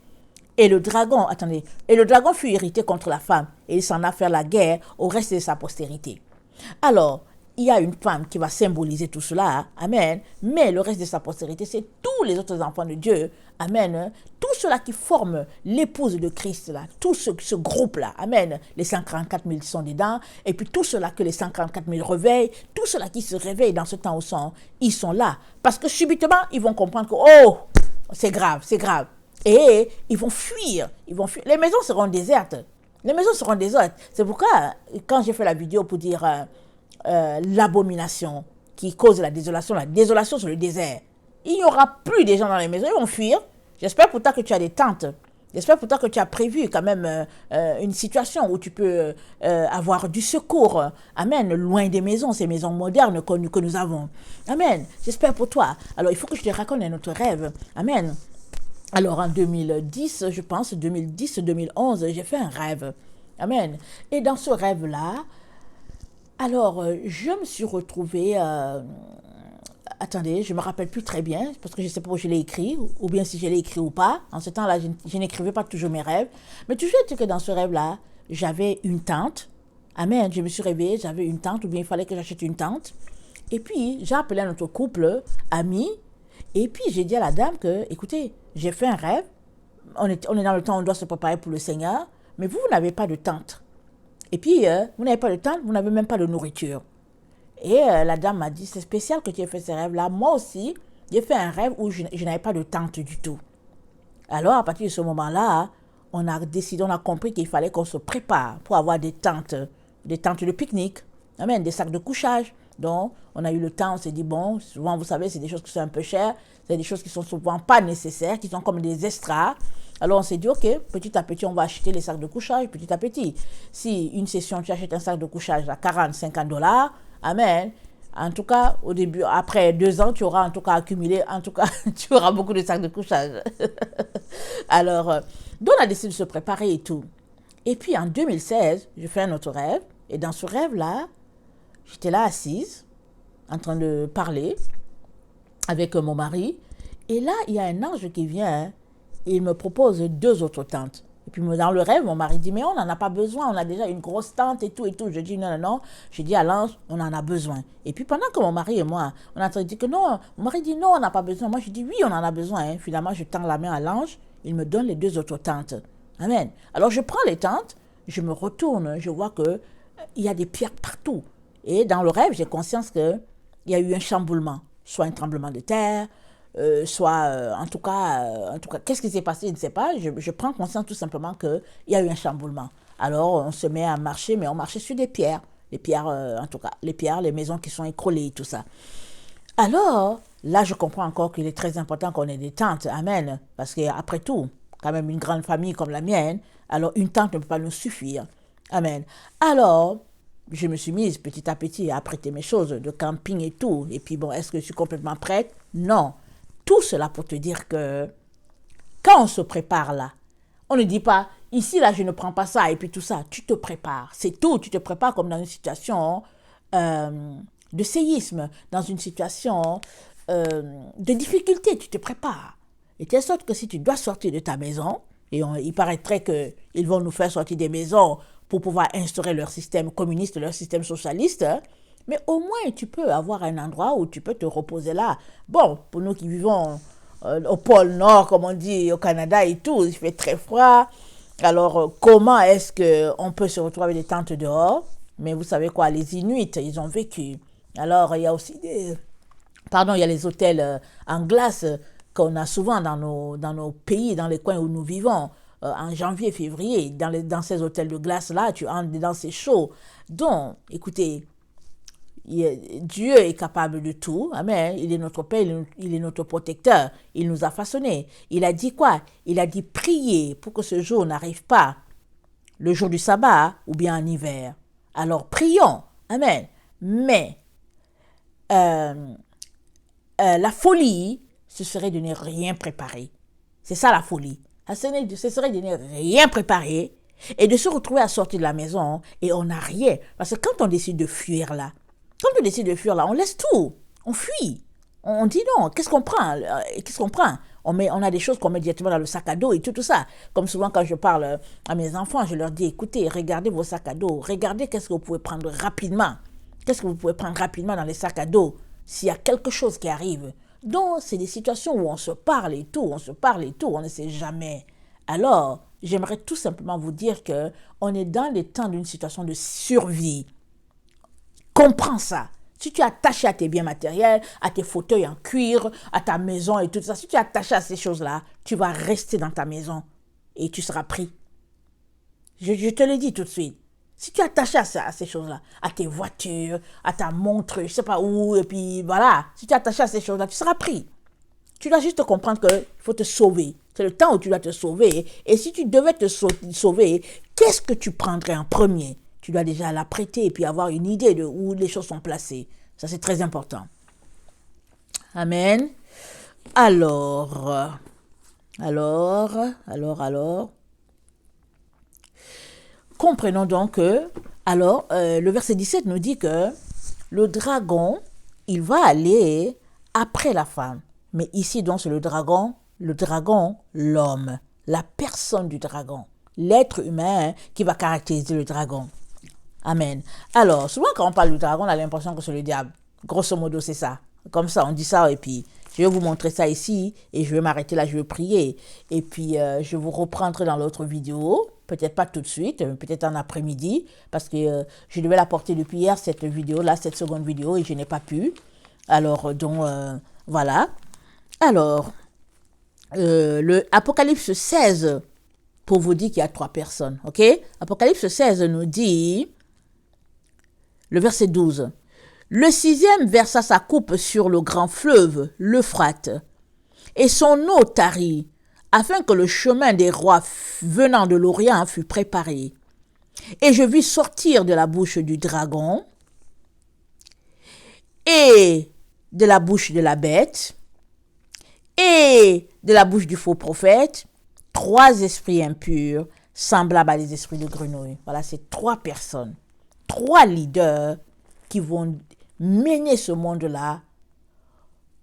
Et le dragon fut irrité contre la femme, et il s'en a fait la guerre au reste de sa postérité. Alors, il y a une femme qui va symboliser tout cela, amen, mais le reste de sa postérité, c'est tous les autres enfants de Dieu, amen, tout cela qui forme l'épouse de Christ, là, tout ce groupe-là, amen, les 144 000 sont dedans, et puis tout cela que les 144 000 réveillent, tout cela qui se réveille dans ce temps où ils sont là, parce que subitement, ils vont comprendre que, oh, c'est grave, et ils vont fuir, les maisons seront désertes, c'est pourquoi, quand j'ai fait la vidéo pour dire... l'abomination qui cause la désolation sur le désert. Il n'y aura plus de gens dans les maisons, ils vont fuir. J'espère pourtant que tu as des tentes. J'espère pourtant que tu as prévu quand même une situation où tu peux avoir du secours. Amen. Loin des maisons, ces maisons modernes que nous avons. Amen. J'espère pour toi. Alors, il faut que je te raconte un autre rêve. Amen. Alors, en 2010, je pense, 2010-2011, j'ai fait un rêve. Amen. Et dans ce rêve-là, Alors, je me suis retrouvée... attendez, je ne me rappelle plus très bien, parce que je ne sais pas où je l'ai écrit, ou bien si je l'ai écrit ou pas. En ce temps-là, je n'écrivais pas toujours mes rêves. Mais toujours que dans ce rêve-là, j'avais une tente. Amen, je me suis réveillée, j'avais une tente, ou bien il fallait que j'achète une tente. Et puis, j'ai appelé notre couple ami, et puis j'ai dit à la dame que, écoutez, j'ai fait un rêve, on est dans le temps où on doit se préparer pour le Seigneur, mais vous n'avez pas de tente. Et puis, vous n'avez pas de tente, vous n'avez même pas de nourriture. Et la dame m'a dit, c'est spécial que tu aies fait ce rêve-là. Moi aussi, j'ai fait un rêve où je n'avais pas de tente du tout. Alors, à partir de ce moment-là, on a décidé, on a compris qu'il fallait qu'on se prépare pour avoir des tentes de pique-nique, amen, des sacs de couchage. Donc, on a eu le temps, on s'est dit, bon, souvent, vous savez, c'est des choses qui sont un peu chères, c'est des choses qui sont souvent pas nécessaires, qui sont comme des extras. Alors, on s'est dit, OK, petit à petit, on va acheter les sacs de couchage, petit à petit. Si une session, tu achètes un sac de couchage à 40, 50 dollars, amen. En tout cas, au début, après 2 ans, tu auras en tout cas accumulé, en tout cas, tu auras beaucoup de sacs de couchage. Alors, donc on a décidé de se préparer et tout. Et puis, en 2016, je fais un autre rêve. Et dans ce rêve-là, j'étais là assise, en train de parler avec mon mari. Et là, il y a un ange qui vient et il me propose 2 autres tentes. Et puis dans le rêve, mon mari dit, mais on n'en a pas besoin, on a déjà une grosse tente et tout et tout. Je dis, non, non, non. Je dis à l'ange, on en a besoin. Et puis pendant que mon mari et moi, on a en train de dire que non, mon mari dit, non, on n'a pas besoin. Moi, je dis, oui, on en a besoin. Hein. Finalement, je tends la main à l'ange, il me donne les 2 autres tentes. Amen. Alors, je prends les tentes, je me retourne, je vois que il y a des pierres partout. Et dans le rêve, j'ai conscience qu'il y a eu un chamboulement, soit un tremblement de terre, en tout cas, qu'est-ce qui s'est passé, je ne sais pas. Je prends conscience tout simplement qu'il y a eu un chamboulement. Alors, on se met à marcher, mais on marchait sur des pierres. Les pierres, en tout cas, les pierres, les maisons qui sont écroulées et tout ça. Alors, là, je comprends encore qu'il est très important qu'on ait des tentes. Amen. Parce qu'après tout, quand même une grande famille comme la mienne, alors une tente ne peut pas nous suffire. Amen. Alors, je me suis mise petit à petit à prêter mes choses de camping et tout. Et puis bon, est-ce que je suis complètement prête? Non. Tout cela pour te dire que quand on se prépare là, on ne dit pas, ici là je ne prends pas ça et puis tout ça. Tu te prépares. C'est tout. Tu te prépares comme dans une situation de séisme, dans une situation de difficulté. Tu te prépares. Et de telle sorte que si tu dois sortir de ta maison, et il paraîtrait qu'ils vont nous faire sortir des maisons pour pouvoir instaurer leur système communiste, leur système socialiste, mais au moins tu peux avoir un endroit où tu peux te reposer là. Bon, pour nous qui vivons au pôle Nord, comme on dit, au Canada et tout, il fait très froid. Alors, comment est-ce qu'on peut se retrouver avec des tentes dehors? Mais vous savez quoi, les Inuits, ils ont vécu. Alors, il y a aussi il y a les hôtels en glace qu'on a souvent dans nos pays, dans les coins où nous vivons. En janvier, février, dans ces hôtels de glace-là, tu entres dedans, c'est chaud. Donc, écoutez, Dieu est capable de tout. Amen. Il est notre Père, il est notre protecteur. Il nous a façonnés. Il a dit quoi? Il a dit prier pour que ce jour n'arrive pas le jour du sabbat ou bien en hiver. Alors, prions. Amen. Mais, la folie, ce serait de ne rien préparer. C'est ça la folie. Ce serait de ne rien préparer et de se retrouver à sortir de la maison et on n'a rien. Parce que quand on décide de fuir là, on laisse tout. On fuit. On dit non. Qu'est-ce qu'on prend? On a des choses qu'on met directement dans le sac à dos et tout ça. Comme souvent quand je parle à mes enfants, je leur dis, écoutez, regardez vos sacs à dos. Regardez qu'est-ce que vous pouvez prendre rapidement. Qu'est-ce que vous pouvez prendre rapidement dans les sacs à dos s'il y a quelque chose qui arrive. Donc, c'est des situations où on se parle et tout, on ne sait jamais. Alors, j'aimerais tout simplement vous dire qu'on est dans les temps d'une situation de survie. Comprends ça. Si tu es attaché à tes biens matériels, à tes fauteuils en cuir, à ta maison et tout ça, si tu es attaché à ces choses-là, tu vas rester dans ta maison et tu seras pris. Je te le dis tout de suite. Si tu es attaché à ces choses-là, à tes voitures, à ta montre, je ne sais pas où, et puis voilà, si tu es attaché à ces choses-là, tu seras pris. Tu dois juste comprendre qu'il faut te sauver. C'est le temps où tu dois te sauver. Et si tu devais te sauver, qu'est-ce que tu prendrais en premier? Tu dois déjà l'apprêter et puis avoir une idée de où les choses sont placées. Ça, c'est très important. Amen. Alors. Comprenons donc que Alors, le verset 17 nous dit que le dragon, il va aller après la femme. Mais ici, donc, c'est le dragon, l'homme, la personne du dragon, l'être humain qui va caractériser le dragon. Amen. Alors, souvent quand on parle du dragon, on a l'impression que c'est le diable. Grosso modo, c'est ça. Comme ça, on dit ça et puis je vais vous montrer ça ici et je vais m'arrêter là, je vais prier. Et puis, je vous reprendrai dans l'autre vidéo. Peut-être pas tout de suite, peut-être en après-midi, parce que je devais la porter depuis hier, cette vidéo-là, cette seconde vidéo, et je n'ai pas pu. Alors, donc, voilà. Alors, le Apocalypse 16, pour vous dire qu'il y a 3 personnes, ok? Apocalypse 16 nous dit, le verset 12, « Le 6e versa sa coupe sur le grand fleuve, l'Euphrate, et son eau tarit, afin que le chemin des rois venant de l'Orient fût préparé. Et je vis sortir de la bouche du dragon et de la bouche de la bête et de la bouche du faux prophète 3 esprits impurs semblables à des esprits de grenouille. » Voilà, c'est 3 personnes, 3 leaders qui vont mener ce monde-là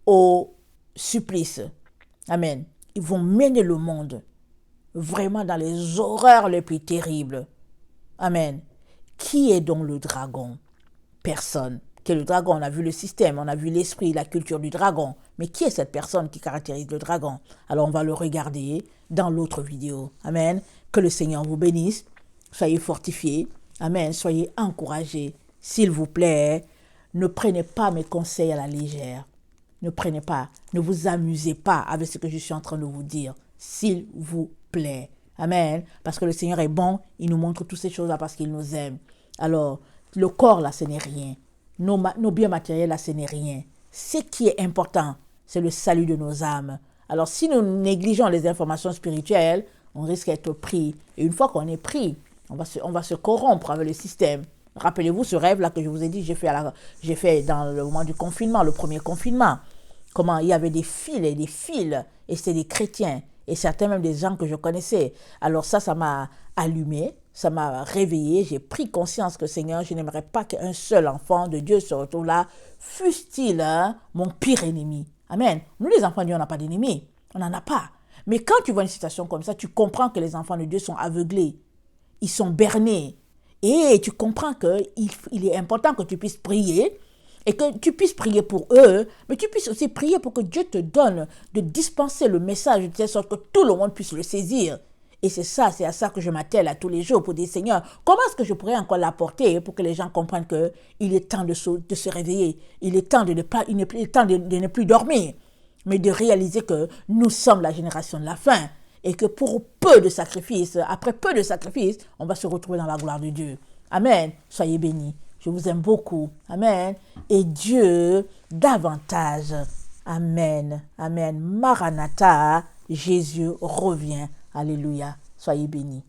au supplice. Amen. Ils vont mener le monde vraiment dans les horreurs les plus terribles. Amen. Qui est donc le dragon? Personne. Qui est le dragon? On a vu le système, on a vu l'esprit, la culture du dragon. Mais qui est cette personne qui caractérise le dragon? Alors on va le regarder dans l'autre vidéo. Amen. Que le Seigneur vous bénisse. Soyez fortifiés. Amen. Soyez encouragés. S'il vous plaît, ne prenez pas mes conseils à la légère. Ne prenez pas, ne vous amusez pas avec ce que je suis en train de vous dire. S'il vous plaît. Amen. Parce que le Seigneur est bon, il nous montre toutes ces choses-là parce qu'il nous aime. Alors, le corps là, ce n'est rien. Nos biens matériels là, ce n'est rien. Ce qui est important, c'est le salut de nos âmes. Alors, si nous négligeons les informations spirituelles, on risque d'être pris. Et une fois qu'on est pris, on va se corrompre avec le système. Rappelez-vous ce rêve-là que je vous ai dit, j'ai fait dans le moment du confinement, le premier confinement. Comment il y avait des fils et des fils, et c'était des chrétiens, et certains même des gens que je connaissais. Alors ça m'a allumé, ça m'a réveillé, j'ai pris conscience que Seigneur, je n'aimerais pas qu'un seul enfant de Dieu se retrouve là, fût-il mon pire ennemi. Amen. Nous les enfants de Dieu, on n'a pas d'ennemis, on n'en a pas. Mais quand tu vois une situation comme ça, tu comprends que les enfants de Dieu sont aveuglés, ils sont bernés, et tu comprends qu'il est important que tu puisses prier, et que tu puisses prier pour eux, mais tu puisses aussi prier pour que Dieu te donne de dispenser le message de telle sorte que tout le monde puisse le saisir. Et c'est à ça que je m'attelle à tous les jours pour dire, Seigneur, comment est-ce que je pourrais encore l'apporter pour que les gens comprennent qu'il est temps de se réveiller, il est temps de ne plus dormir, mais de réaliser que nous sommes la génération de la fin et que pour peu de sacrifices, après peu de sacrifices, on va se retrouver dans la gloire de Dieu. Amen. Soyez bénis. Je vous aime beaucoup. Amen. Et Dieu davantage. Amen. Amen. Maranatha, Jésus revient. Alléluia. Soyez bénis.